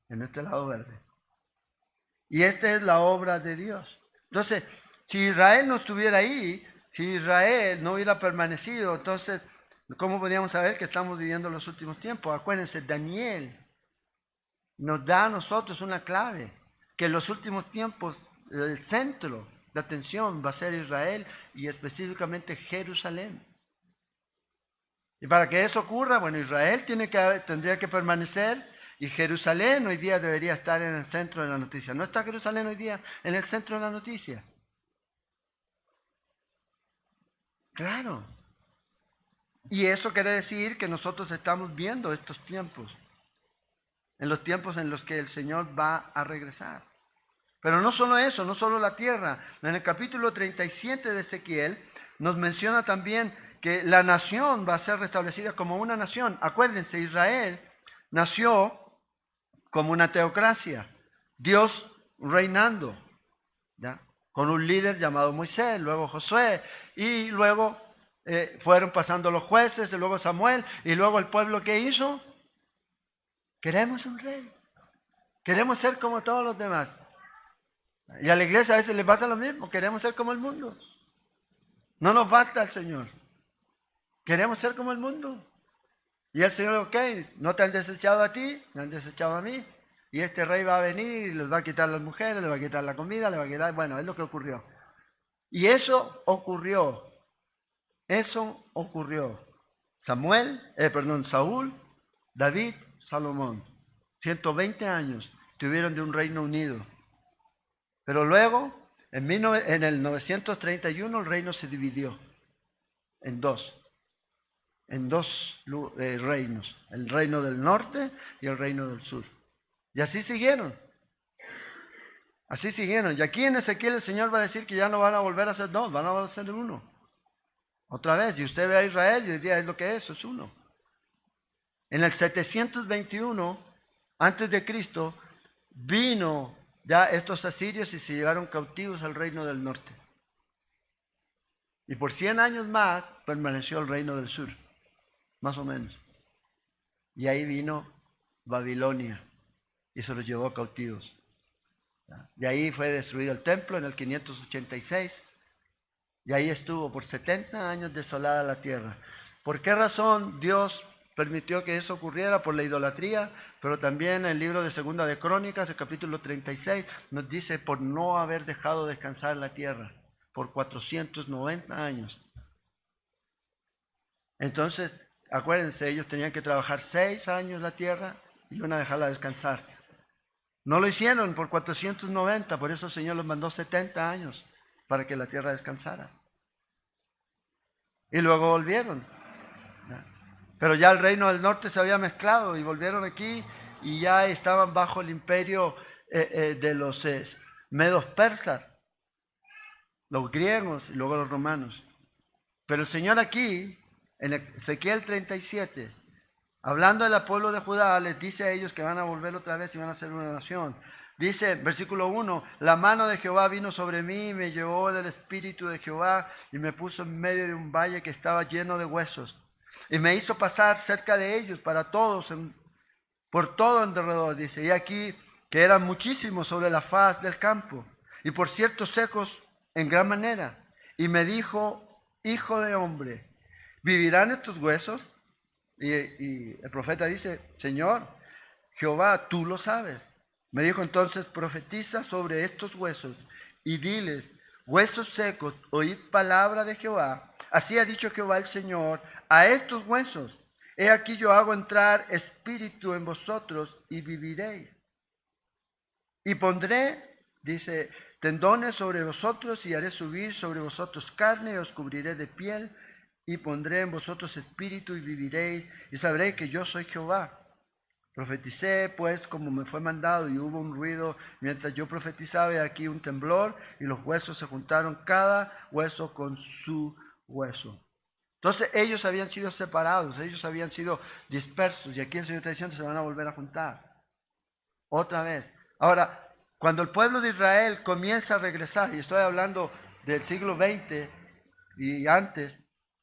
en este lado verde. Y esta es la obra de Dios. Entonces, si Israel no estuviera ahí, si Israel no hubiera permanecido, entonces, ¿cómo podríamos saber que estamos viviendo los últimos tiempos? Acuérdense, Daniel nos da a nosotros una clave, que en los últimos tiempos el centro de atención va a ser Israel y específicamente Jerusalén. Y para que eso ocurra, bueno, Israel tendría que permanecer y Jerusalén hoy día debería estar en el centro de la noticia. ¿No está Jerusalén hoy día en el centro de la noticia? Claro. Y eso quiere decir que nosotros estamos viendo estos tiempos, en los tiempos en los que el Señor va a regresar. Pero no solo eso, no solo la tierra. En el capítulo 37 de Ezequiel nos menciona también que la nación va a ser restablecida como una nación. Acuérdense, Israel nació como una teocracia, Dios reinando, ¿ya? Con un líder llamado Moisés, luego Josué, y luego fueron pasando los jueces, y luego Samuel, y luego el pueblo que hizo, queremos un rey, queremos ser como todos los demás. Y a la iglesia a veces le pasa lo mismo, queremos ser como el mundo. No nos basta el Señor, queremos ser como el mundo. Y el Señor, ok, no te han desechado a ti, me han desechado a mí. Y este rey va a venir y les va a quitar las mujeres, le va a quitar la comida, le va a quitar... Bueno, es lo que ocurrió. Y eso ocurrió. Saúl, David, Salomón. 120 años tuvieron de un reino unido. Pero luego, en el 931, el reino se dividió en dos reinos, el reino del norte y el reino del sur. Y así siguieron. Y aquí en Ezequiel el Señor va a decir que ya no van a volver a ser dos, van a volver a ser uno. Otra vez, y usted ve a Israel y diría, es lo que es uno. En el 721, antes de Cristo, vino ya estos asirios y se llevaron cautivos al reino del norte. Y por 100 años más permaneció el reino del sur, más o menos. Y ahí vino Babilonia y se los llevó cautivos. Y ahí fue destruido el templo en el 586. Y ahí estuvo por 70 años desolada la tierra. ¿Por qué razón Dios permitió que eso ocurriera? Por la idolatría, pero también el libro de Segunda de Crónicas, el capítulo 36, nos dice por no haber dejado descansar la tierra por 490 años. Entonces, acuérdense, ellos tenían que trabajar 6 años la tierra y una dejarla descansar. No lo hicieron por 490, por eso el Señor los mandó 70 años para que la tierra descansara. Y luego volvieron. Pero ya el reino del norte se había mezclado y volvieron aquí y ya estaban bajo el imperio de los medos persas, los griegos y luego los romanos. Pero el Señor aquí, en Ezequiel 37, hablando del pueblo de Judá, les dice a ellos que van a volver otra vez y van a ser una nación. Dice, versículo 1, la mano de Jehová vino sobre mí y me llevó del espíritu de Jehová y me puso en medio de un valle que estaba lleno de huesos. Y me hizo pasar cerca de ellos para todos, por todo en derredor, dice. Y aquí que eran muchísimos sobre la faz del campo, y por cierto secos en gran manera. Y me dijo, hijo de hombre, ¿vivirán estos huesos? Y el profeta dice, Señor, Jehová, tú lo sabes. Me dijo entonces, profetiza sobre estos huesos y diles, huesos secos, oíd palabra de Jehová. Así ha dicho Jehová el Señor a estos huesos, He aquí yo hago entrar espíritu en vosotros y viviréis. Y pondré, dice, tendones sobre vosotros y haré subir sobre vosotros carne y os cubriré de piel y pondré en vosotros espíritu y viviréis y sabréis que yo soy Jehová. Profeticé pues como me fue mandado y hubo un ruido mientras yo profetizaba y aquí un temblor y los huesos se juntaron cada hueso con su hueso. Entonces ellos habían sido separados, ellos habían sido dispersos y aquí el Señor está diciendo se van a volver a juntar. Otra vez. Ahora, cuando el pueblo de Israel comienza a regresar, y estoy hablando del siglo XX y antes,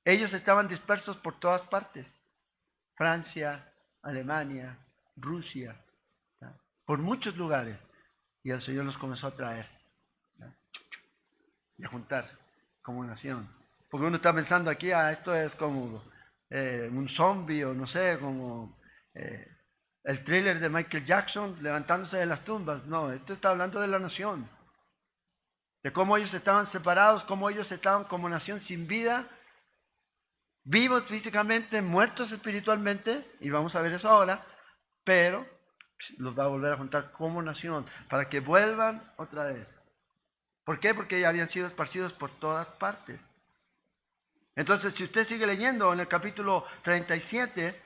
ellos estaban dispersos por todas partes. Francia, Alemania, Rusia, ¿no? Por muchos lugares. Y el Señor los comenzó a traer, ¿no? Y a juntar como nación. Porque uno está pensando aquí, esto es como un zombie o no sé, como el thriller de Michael Jackson levantándose de las tumbas. No, esto está hablando de la nación. De cómo ellos estaban separados, cómo ellos estaban como nación sin vida, vivos físicamente, muertos espiritualmente, y vamos a ver eso ahora, pero los va a volver a juntar como nación, para que vuelvan otra vez. ¿Por qué? Porque ya habían sido esparcidos por todas partes. Entonces, si usted sigue leyendo en el capítulo 37,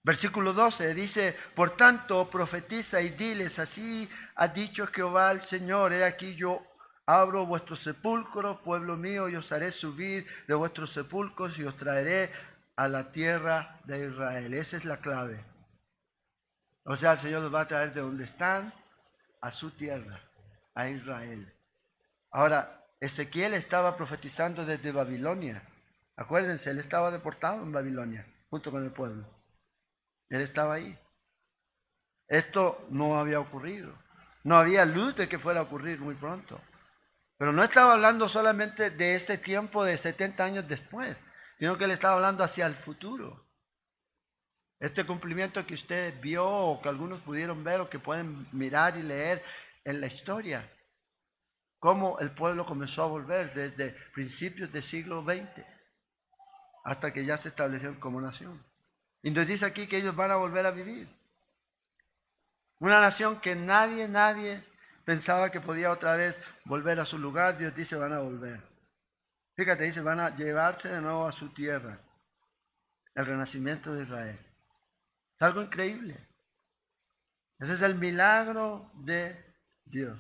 versículo 12, dice, por tanto, profetiza y diles, así ha dicho Jehová el Señor, he aquí yo abro vuestros sepulcros, pueblo mío, y os haré subir de vuestros sepulcros y os traeré a la tierra de Israel. Esa es la clave. O sea, el Señor los va a traer de donde están a su tierra, a Israel. Ahora, Ezequiel estaba profetizando desde Babilonia. Acuérdense, él estaba deportado en Babilonia, junto con el pueblo. Él estaba ahí. Esto no había ocurrido. No había luz de que fuera a ocurrir muy pronto. Pero no estaba hablando solamente de este tiempo de 70 años después, sino que él estaba hablando hacia el futuro. Este cumplimiento que usted vio o que algunos pudieron ver o que pueden mirar y leer en la historia. Cómo el pueblo comenzó a volver desde principios del siglo XX hasta que ya se estableció como nación. Y nos dice aquí que ellos van a volver a vivir. Una nación que nadie pensaba que podía otra vez volver a su lugar. Dios dice van a volver. Fíjate, dice van a llevarse de nuevo a su tierra. El renacimiento de Israel. Es algo increíble. Ese es el milagro de Dios.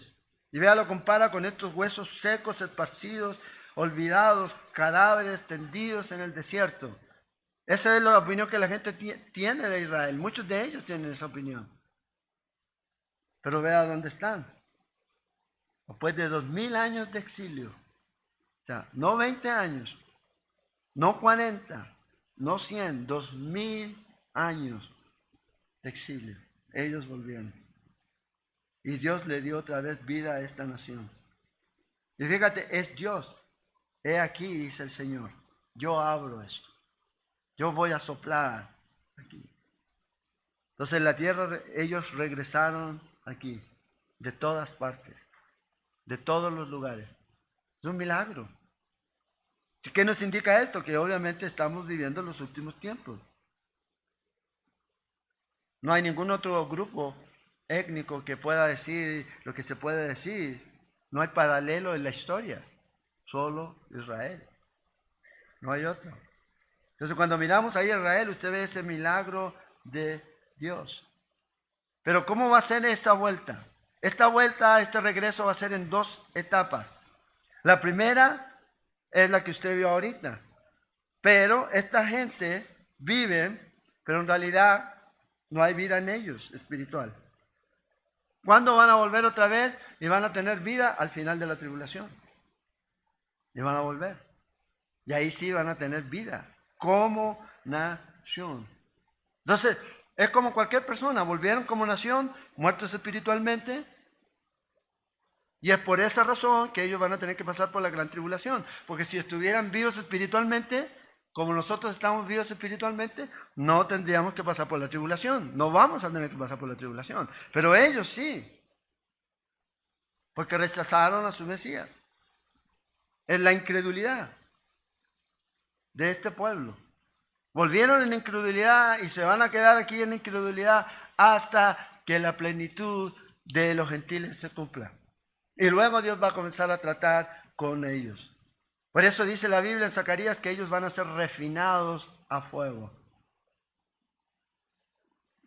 Y vea, lo compara con estos huesos secos, esparcidos, olvidados, cadáveres tendidos en el desierto. Esa es la opinión que la gente tiene de Israel. Muchos de ellos tienen esa opinión. Pero vea dónde están. Después de 2000 años de exilio. O sea, no 20 años, no 40, no 100, 2000 años de exilio. Ellos volvieron. Y Dios le dio otra vez vida a esta nación. Y fíjate, es Dios. He aquí, dice el Señor, yo abro esto. Yo voy a soplar aquí. Entonces la tierra, ellos regresaron aquí, de todas partes, de todos los lugares. Es un milagro. ¿Qué nos indica esto? Que obviamente estamos viviendo los últimos tiempos. No hay ningún otro grupo étnico que pueda decir lo que se puede decir. No hay paralelo en la historia. Solo Israel. No hay otro. Entonces cuando miramos ahí a Israel, usted ve ese milagro de Dios. Pero ¿cómo va a ser esta vuelta? Esta vuelta, este regreso va a ser en dos etapas. La primera es la que usted vio ahorita. Pero esta gente vive, pero en realidad no hay vida en ellos espiritual. ¿Cuándo van a volver otra vez? Y van a tener vida al final de la tribulación. Y van a volver. Y ahí sí van a tener vida como nación. Entonces, es como cualquier persona. Volvieron como nación, muertos espiritualmente. Y es por esa razón que ellos van a tener que pasar por la gran tribulación. Porque si estuvieran vivos espiritualmente, como nosotros estamos vivos espiritualmente, no tendríamos que pasar por la tribulación. No vamos a tener que pasar por la tribulación. Pero ellos sí. Porque rechazaron a su Mesías. Es la incredulidad. de este pueblo. Volvieron en incredulidad y se van a quedar aquí en incredulidad hasta que la plenitud de los gentiles se cumpla. Y luego Dios va a comenzar a tratar con ellos. Por eso dice la Biblia en Zacarías que ellos van a ser refinados a fuego.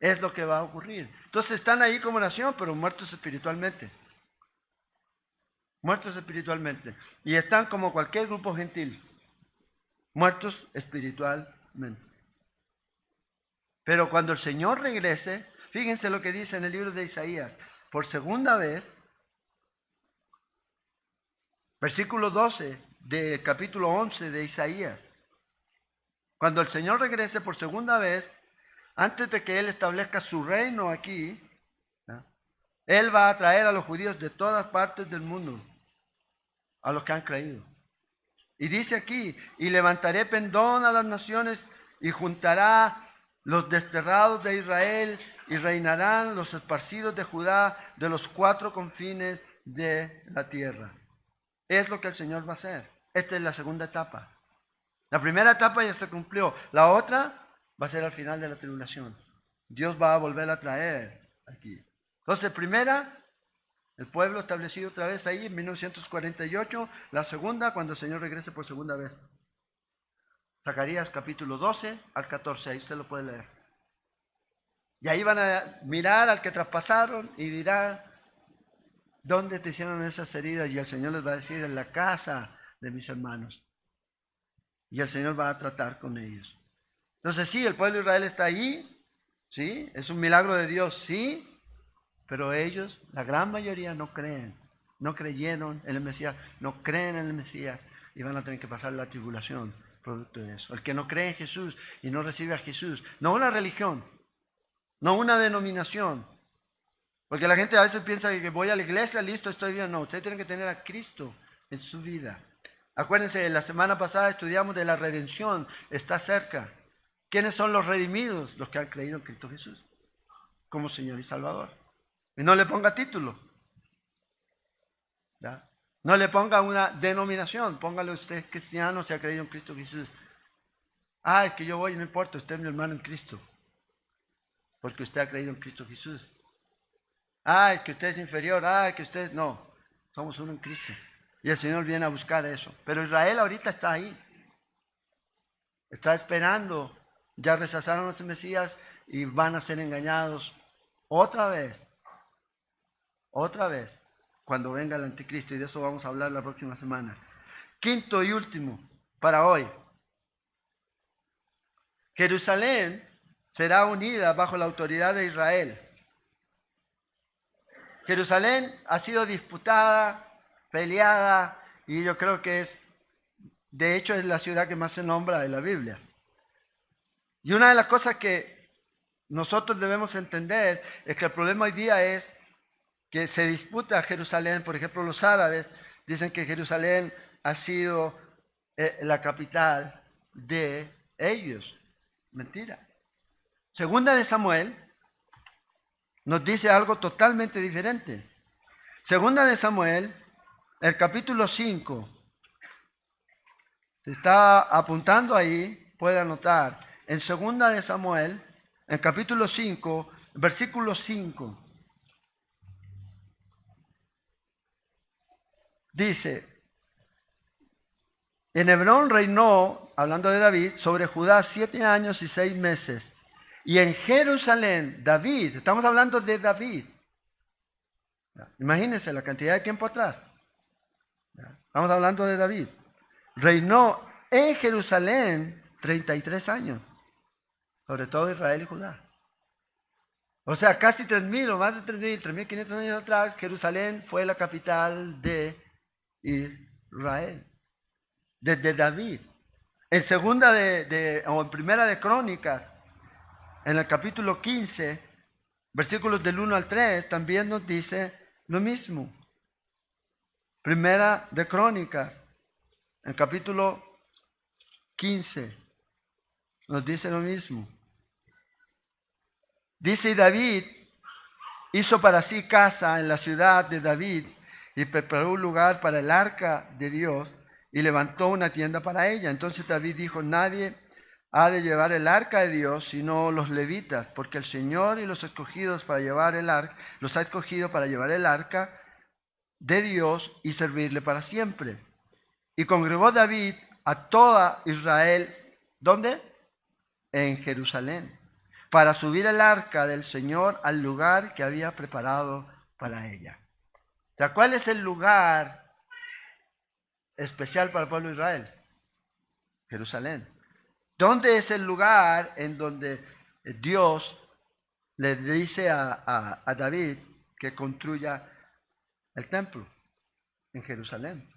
Es lo que va a ocurrir. Entonces están ahí como nación, pero muertos espiritualmente. Muertos espiritualmente. Y están como cualquier grupo gentil. Muertos espiritualmente. Pero cuando el Señor regrese, fíjense lo que dice en el libro de Isaías. Por segunda vez, versículo 12 del capítulo 11 de Isaías. Cuando el Señor regrese por segunda vez, antes de que Él establezca su reino aquí, ¿no?, Él va a traer a los judíos de todas partes del mundo, a los que han creído. Y dice aquí, y levantaré pendón a las naciones y juntará los desterrados de Israel y reinarán los esparcidos de Judá de los cuatro confines de la tierra. Es lo que el Señor va a hacer. Esta es la segunda etapa. La primera etapa ya se cumplió. La otra va a ser al final de la tribulación. Dios va a volver a traer aquí. Entonces, primera, el pueblo establecido otra vez ahí en 1948. La segunda, cuando el Señor regrese por segunda vez. Zacarías capítulo 12 al 14, ahí usted lo puede leer. Y ahí van a mirar al que traspasaron y dirá, ¿dónde te hicieron esas heridas? Y el Señor les va a decir, en la casa de mis hermanos. Y el Señor va a tratar con ellos. Entonces sí, el pueblo de Israel está ahí, sí, es un milagro de Dios, sí, pero ellos, la gran mayoría, no creen, no creyeron en el Mesías, no creen en el Mesías y van a tener que pasar la tribulación producto de eso. El que no cree en Jesús y no recibe a Jesús, no una religión, no una denominación, porque la gente a veces piensa que voy a la iglesia, listo, estoy bien. No, usted tiene que tener a Cristo en su vida. Acuérdense, la semana pasada estudiamos de la redención, está cerca. ¿Quiénes son los redimidos? Los que han creído en Cristo Jesús como Señor y Salvador. Y no le ponga título, ¿ya? No le ponga una denominación, póngale usted cristiano si ha creído en Cristo Jesús. Ah, es que yo voy, no importa, usted es mi hermano en Cristo, porque usted ha creído en Cristo Jesús. Ah, es que usted es inferior, es que usted... No, somos uno en Cristo. Y el Señor viene a buscar eso. Pero Israel ahorita está ahí. Está esperando. Ya rechazaron a los Mesías y van a ser engañados otra vez. Otra vez. Cuando venga el anticristo. Y de eso vamos a hablar la próxima semana. Quinto y último para hoy. Jerusalén será unida bajo la autoridad de Israel. Jerusalén ha sido disputada, peleada, y yo creo que de hecho es la ciudad que más se nombra en la Biblia. Y una de las cosas que nosotros debemos entender es que el problema hoy día es que se disputa Jerusalén. Por ejemplo, los árabes dicen que Jerusalén ha sido la capital de ellos. Mentira. Segunda de Samuel nos dice algo totalmente diferente. Segunda de Samuel, el capítulo 5, se está apuntando ahí, puede anotar, en segunda de Samuel, el capítulo 5, versículo 5, dice, en Hebrón reinó, hablando de David, sobre Judá 7 años y 6 meses, y en Jerusalén, David, estamos hablando de David, imagínense la cantidad de tiempo atrás, estamos hablando de David, reinó en Jerusalén 33 años, sobre todo Israel y Judá. O sea, casi 3.000 o más de 3.000, 3.500 años atrás, Jerusalén fue la capital de Israel, desde David. En segunda o en primera de Crónicas, en el capítulo 15, versículos del 1 al 3, también nos dice lo mismo. Primera de Crónicas, en el capítulo 15, nos dice lo mismo. Dice, y David hizo para sí casa en la ciudad de David y preparó un lugar para el arca de Dios y levantó una tienda para ella. Entonces David dijo, nadie ha de llevar el arca de Dios sino los levitas, porque el Señor y los escogidos para llevar el arca, los ha escogido para llevar el arca de Dios y servirle para siempre. Y congregó David a toda Israel, ¿dónde? En Jerusalén, para subir el arca del Señor al lugar que había preparado para ella. O sea, ¿cuál es el lugar especial para el pueblo de Israel? Jerusalén. ¿Dónde es el lugar en donde Dios le dice a David que construya el templo? En Jerusalén.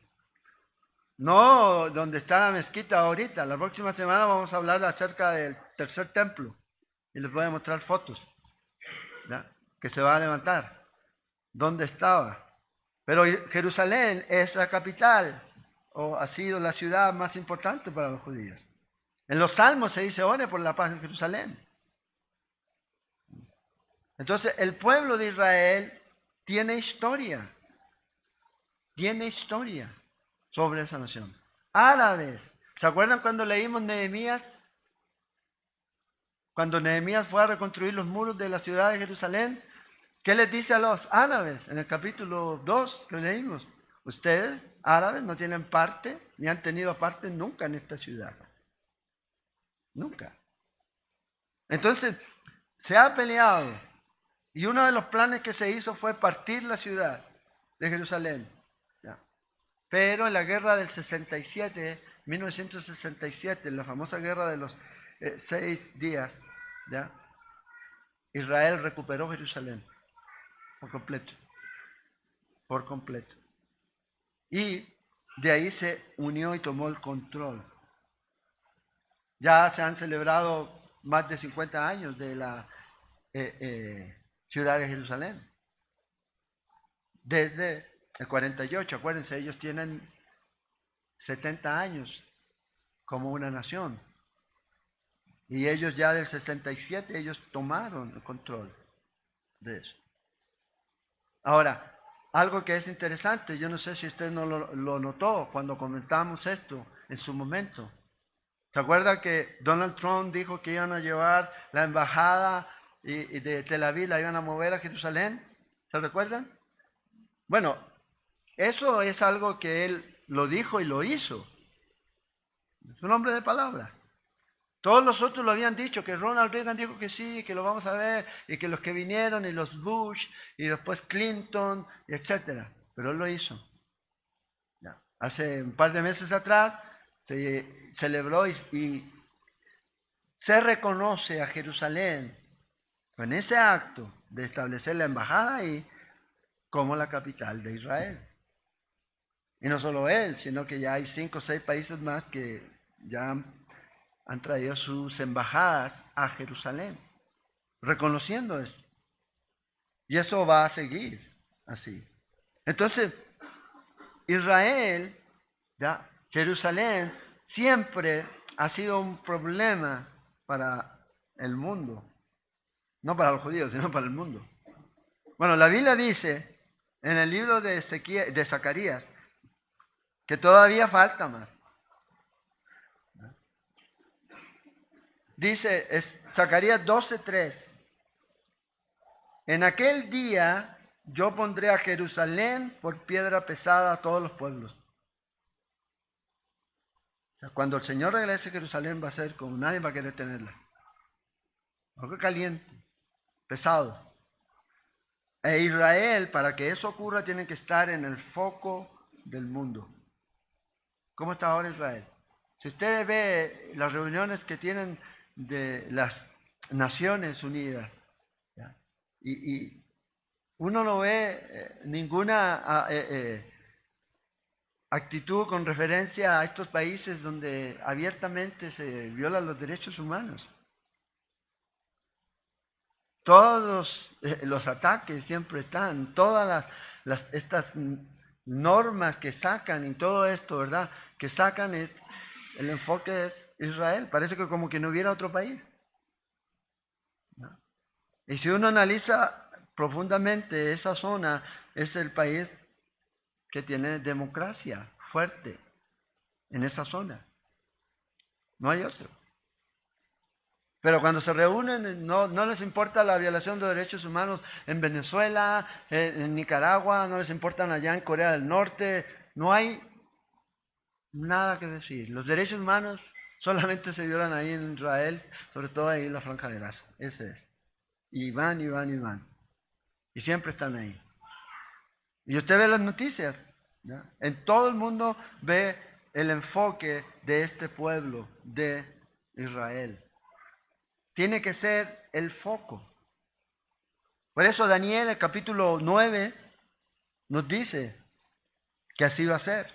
No donde está la mezquita ahorita. La próxima semana vamos a hablar acerca del tercer templo y les voy a mostrar fotos, ¿ya?, que se va a levantar. ¿Dónde estaba? Pero Jerusalén es la capital, o ha sido la ciudad más importante para los judíos. En los Salmos se dice, ore por la paz en Jerusalén. Entonces, el pueblo de Israel tiene historia sobre esa nación. Árabes. ¿Se acuerdan cuando leímos Nehemías? Cuando Nehemías fue a reconstruir los muros de la ciudad de Jerusalén, ¿qué les dice a los árabes? En el capítulo 2 que leímos. Ustedes, árabes, no tienen parte, ni han tenido parte nunca en esta ciudad. Nunca. Entonces, se ha peleado. Y uno de los planes que se hizo fue partir la ciudad de Jerusalén. ¿Ya? Pero en la guerra del 67, 1967, en la famosa guerra de los 6 días, ¿ya?, Israel recuperó Jerusalén por completo. Por completo. Y de ahí se unió y tomó el control. Ya se han celebrado más de 50 años de la ciudad de Jerusalén. Desde el 48, acuérdense, ellos tienen 70 años como una nación. Y ellos ya del 67, ellos tomaron el control de eso. Ahora, algo que es interesante, yo no sé si usted no lo notó cuando comentamos esto en su momento. ¿Se acuerda que Donald Trump dijo que iban a llevar la embajada y de Tel Aviv, la iban a mover a Jerusalén? ¿Se recuerdan? Bueno, eso es algo que él lo dijo y lo hizo. Es un hombre de palabra. Todos los otros lo habían dicho, que Ronald Reagan dijo que sí, que lo vamos a ver, y que los que vinieron, y los Bush, y después Clinton, y etcétera. Pero él lo hizo. Ya. Hace un par de meses atrás se celebró y se reconoce a Jerusalén en ese acto de establecer la embajada ahí como la capital de Israel. Y no solo él, sino que ya hay 5 o 6 países más que ya han traído sus embajadas a Jerusalén, reconociendo esto. Y eso va a seguir así. Entonces, Israel, ¿ya?, Jerusalén, siempre ha sido un problema para el mundo. No para los judíos, sino para el mundo. Bueno, la Biblia dice en el libro de Zacarías que todavía falta más. Dice Zacarías 12:3. En aquel día yo pondré a Jerusalén por piedra pesada a todos los pueblos. O sea, cuando el Señor regrese a Jerusalén va a ser como nadie va a querer tenerla. Algo caliente, pesado. E Israel, para que eso ocurra, tiene que estar en el foco del mundo. ¿Cómo está ahora Israel? Si usted ve las reuniones que tienen de las Naciones Unidas, ¿ya?, y uno no ve ninguna actitud con referencia a estos países donde abiertamente se violan los derechos humanos. Todos los ataques siempre están, todas estas normas que sacan y todo esto, ¿verdad?, que sacan el enfoque es Israel. Parece que como que no hubiera otro país, ¿no? Y si uno analiza profundamente esa zona, es el país que tiene democracia fuerte. en esa zona. No hay otro. Pero cuando se reúnen, no les importa la violación de derechos humanos en Venezuela, en Nicaragua, no les importan allá en Corea del Norte. No hay nada que decir. Los derechos humanos solamente se violan ahí en Israel, sobre todo ahí en la Franja de Gaza. Ese es. Y van, y van, y van. Y siempre están ahí. Y usted ve las noticias, ¿no? En todo el mundo ve el enfoque de este pueblo de Israel. Tiene que ser el foco. Por eso Daniel, el capítulo 9, nos dice que así va a ser.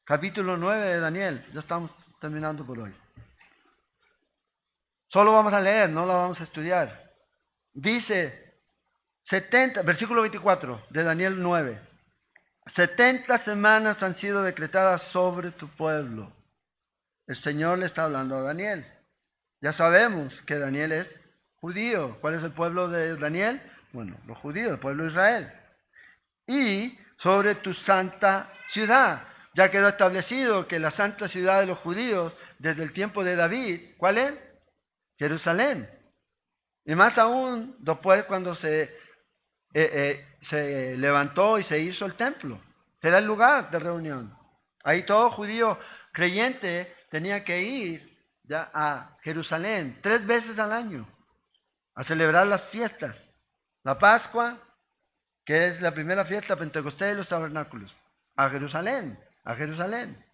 Capítulo 9 de Daniel, ya estamos terminando por hoy. Solo vamos a leer, no lo vamos a estudiar. Dice 70, versículo 24 de Daniel 9. 70 semanas han sido decretadas sobre tu pueblo. El Señor le está hablando a Daniel. Ya sabemos que Daniel es judío. ¿Cuál es el pueblo de Daniel? Bueno, los judíos, el pueblo de Israel. Y sobre tu santa ciudad. Ya quedó establecido que la santa ciudad de los judíos, desde el tiempo de David, ¿cuál es? Jerusalén. Y más aún después cuando se levantó y se hizo el templo. Será el lugar de reunión. Ahí todo judío creyente tenía que ir ya a Jerusalén 3 veces al año a celebrar las fiestas. La Pascua, que es la primera fiesta, Pentecostés y los tabernáculos. A Jerusalén, a Jerusalén.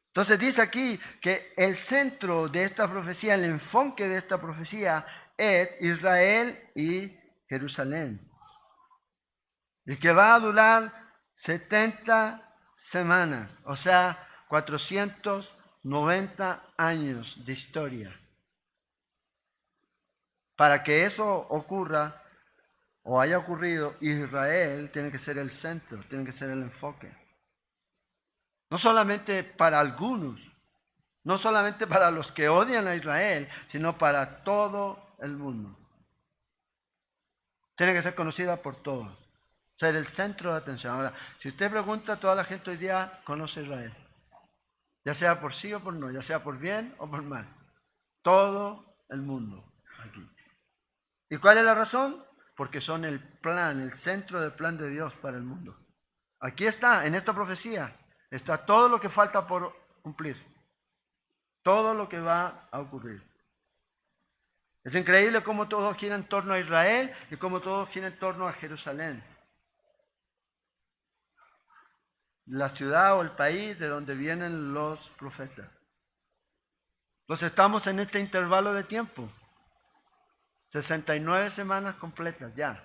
Entonces dice aquí que el centro de esta profecía, el enfoque de esta profecía es Israel y Jerusalén. Y que va a durar 70 semanas, o sea, 490 años de historia. Para que eso ocurra o haya ocurrido, Israel tiene que ser el centro, tiene que ser el enfoque. No solamente para algunos, no solamente para los que odian a Israel, sino para todo el mundo. Tiene que ser conocida por todos, ser el centro de atención. Ahora, si usted pregunta, toda la gente hoy día conoce a Israel, ya sea por sí o por no, ya sea por bien o por mal. Todo el mundo aquí. ¿Y cuál es la razón? Porque son el plan, el centro del plan de Dios para el mundo. Aquí está, en esta profecía, está todo lo que falta por cumplir. Todo lo que va a ocurrir. Es increíble cómo todo gira en torno a Israel y cómo todo gira en torno a Jerusalén. La ciudad o el país de donde vienen los profetas. Entonces estamos en este intervalo de tiempo. 69 semanas completas ya.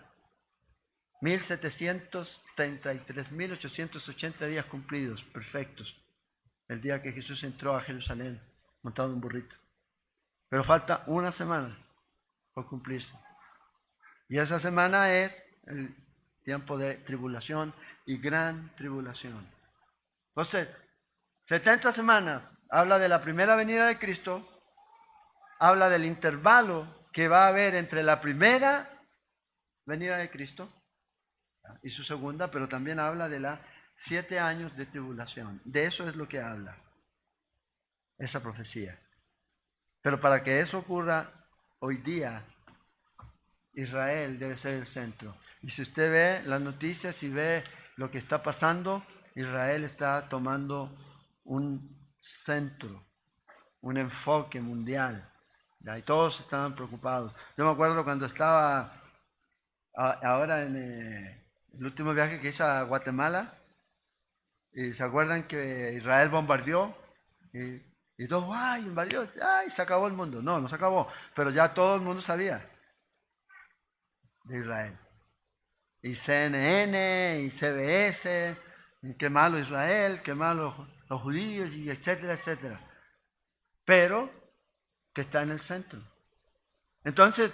1733.880 días cumplidos, perfectos. El día que Jesús entró a Jerusalén montado en un burrito. Pero falta una semana por cumplirse. Y esa semana es el tiempo de tribulación y gran tribulación. Entonces, 70 semanas habla de la primera venida de Cristo, habla del intervalo que va a haber entre la primera venida de Cristo y su segunda, pero también habla de las 7 años de tribulación. De eso es lo que habla esa profecía. Pero para que eso ocurra hoy día, Israel debe ser el centro. Y si usted ve las noticias y ve lo que está pasando, Israel está tomando un centro, un enfoque mundial. ¿Ya? Y todos estaban preocupados. Yo me acuerdo cuando estaba ahora en el último viaje que hice a Guatemala, y se acuerdan que Israel bombardeó, y todos, ¡ay, invadió! ¡Ay, se acabó el mundo! No, no se acabó, pero ya todo el mundo sabía de Israel. Y CNN, y CBS, y qué malo Israel, qué malo los judíos, y etcétera, etcétera. Pero que está en el centro. Entonces,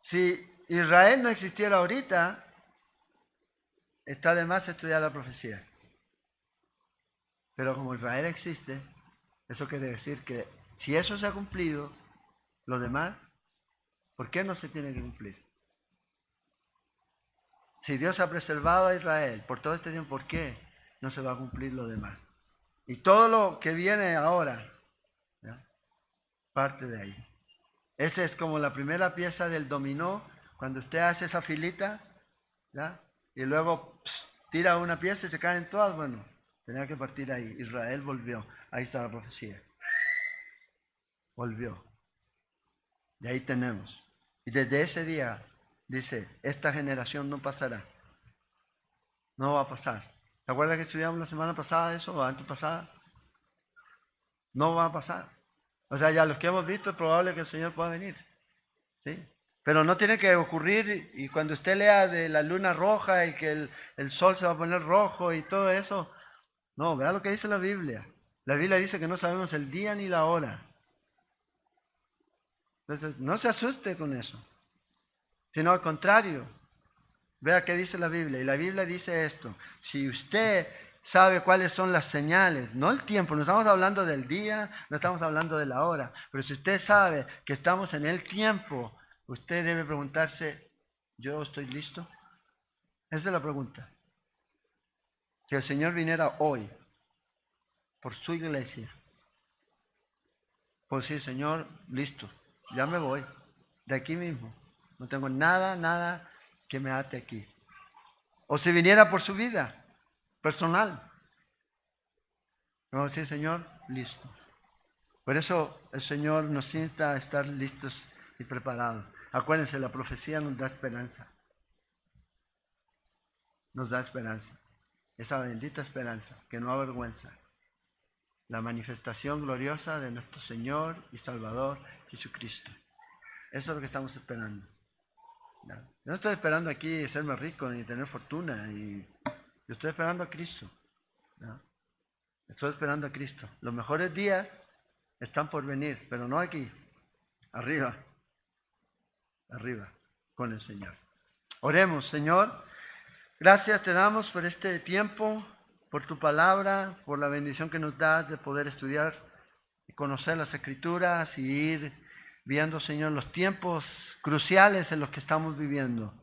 si Israel no existiera ahorita, está de más estudiar la profecía. Pero como Israel existe, eso quiere decir que si eso se ha cumplido, lo demás, ¿por qué no se tiene que cumplir? Si Dios ha preservado a Israel por todo este tiempo, ¿por qué no se va a cumplir lo demás. Y todo lo que viene ahora, ¿ya?, parte de ahí. Esa es como la primera pieza del dominó, cuando usted hace esa filita, ¿ya?, y luego tira una pieza y se caen todas. Bueno, tenía que partir ahí. Israel volvió. Ahí está la profecía. Volvió. Y ahí tenemos. Y desde ese día, dice, esta generación no pasará. No va a pasar. ¿Se acuerdan que estudiamos la semana pasada eso, o antes pasada? No va a pasar. O sea, ya los que hemos visto, es probable que el Señor pueda venir. ¿Sí? Pero no tiene que ocurrir, y cuando usted lea de la luna roja y que el sol se va a poner rojo y todo eso, no, vea lo que dice la Biblia. La Biblia dice que no sabemos el día ni la hora. Entonces, no se asuste con eso, sino al contrario, vea qué dice la Biblia. Y la Biblia dice esto: si usted sabe cuáles son las señales, no el tiempo, no estamos hablando del día, no estamos hablando de la hora, pero si usted sabe que estamos en el tiempo, usted debe preguntarse, ¿yo estoy listo? Esa es la pregunta. Si el Señor viniera hoy por su iglesia, pues sí, Señor, listo, ya me voy, de aquí mismo, no tengo nada que me ate aquí. O si viniera por su vida personal, vamos a decir, Señor, listo. Por eso el Señor nos insta a estar listos y preparados. Acuérdense, la profecía nos da esperanza. Nos da esperanza. Esa bendita esperanza que no avergüenza. La manifestación gloriosa de nuestro Señor y Salvador Jesucristo. Eso es lo que estamos esperando. ¿No? Yo no estoy esperando aquí ser más rico ni tener fortuna. Yo estoy esperando a Cristo. ¿No? Estoy esperando a Cristo. Los mejores días están por venir, pero no aquí. Arriba. Arriba. Con el Señor. Oremos, Señor. Gracias te damos por este tiempo, por tu palabra, por la bendición que nos das de poder estudiar y conocer las Escrituras y ir viendo, Señor, los tiempos cruciales en los que estamos viviendo.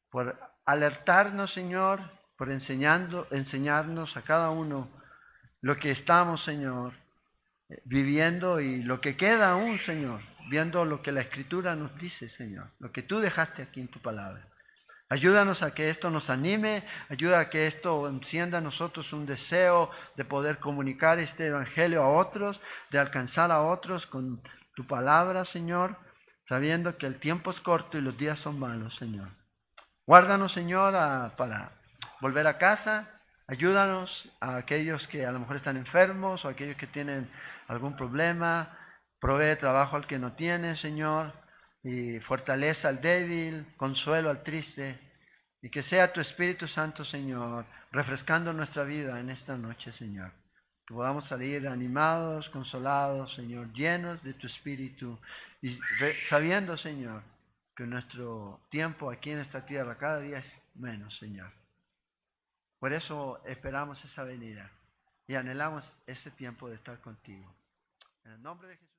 Por alertarnos, Señor, por enseñarnos a cada uno lo que estamos, Señor, viviendo y lo que queda aún, Señor, viendo lo que la Escritura nos dice, Señor, lo que tú dejaste aquí en tu palabra. Ayúdanos a que esto nos anime, ayuda a que esto encienda en nosotros un deseo de poder comunicar este evangelio a otros, de alcanzar a otros con tu palabra, Señor, sabiendo que el tiempo es corto y los días son malos, Señor. Guárdanos, Señor, para volver a casa. Ayúdanos a aquellos que a lo mejor están enfermos o a aquellos que tienen algún problema. Provee trabajo al que no tiene, Señor, y fortaleza al débil, consuelo al triste, y que sea tu Espíritu Santo, Señor, refrescando nuestra vida en esta noche, Señor. Que podamos salir animados, consolados, Señor, llenos de tu Espíritu, y sabiendo, Señor, que nuestro tiempo aquí en esta tierra cada día es menos, Señor. Por eso esperamos esa venida y anhelamos ese tiempo de estar contigo. En el nombre de Jesús.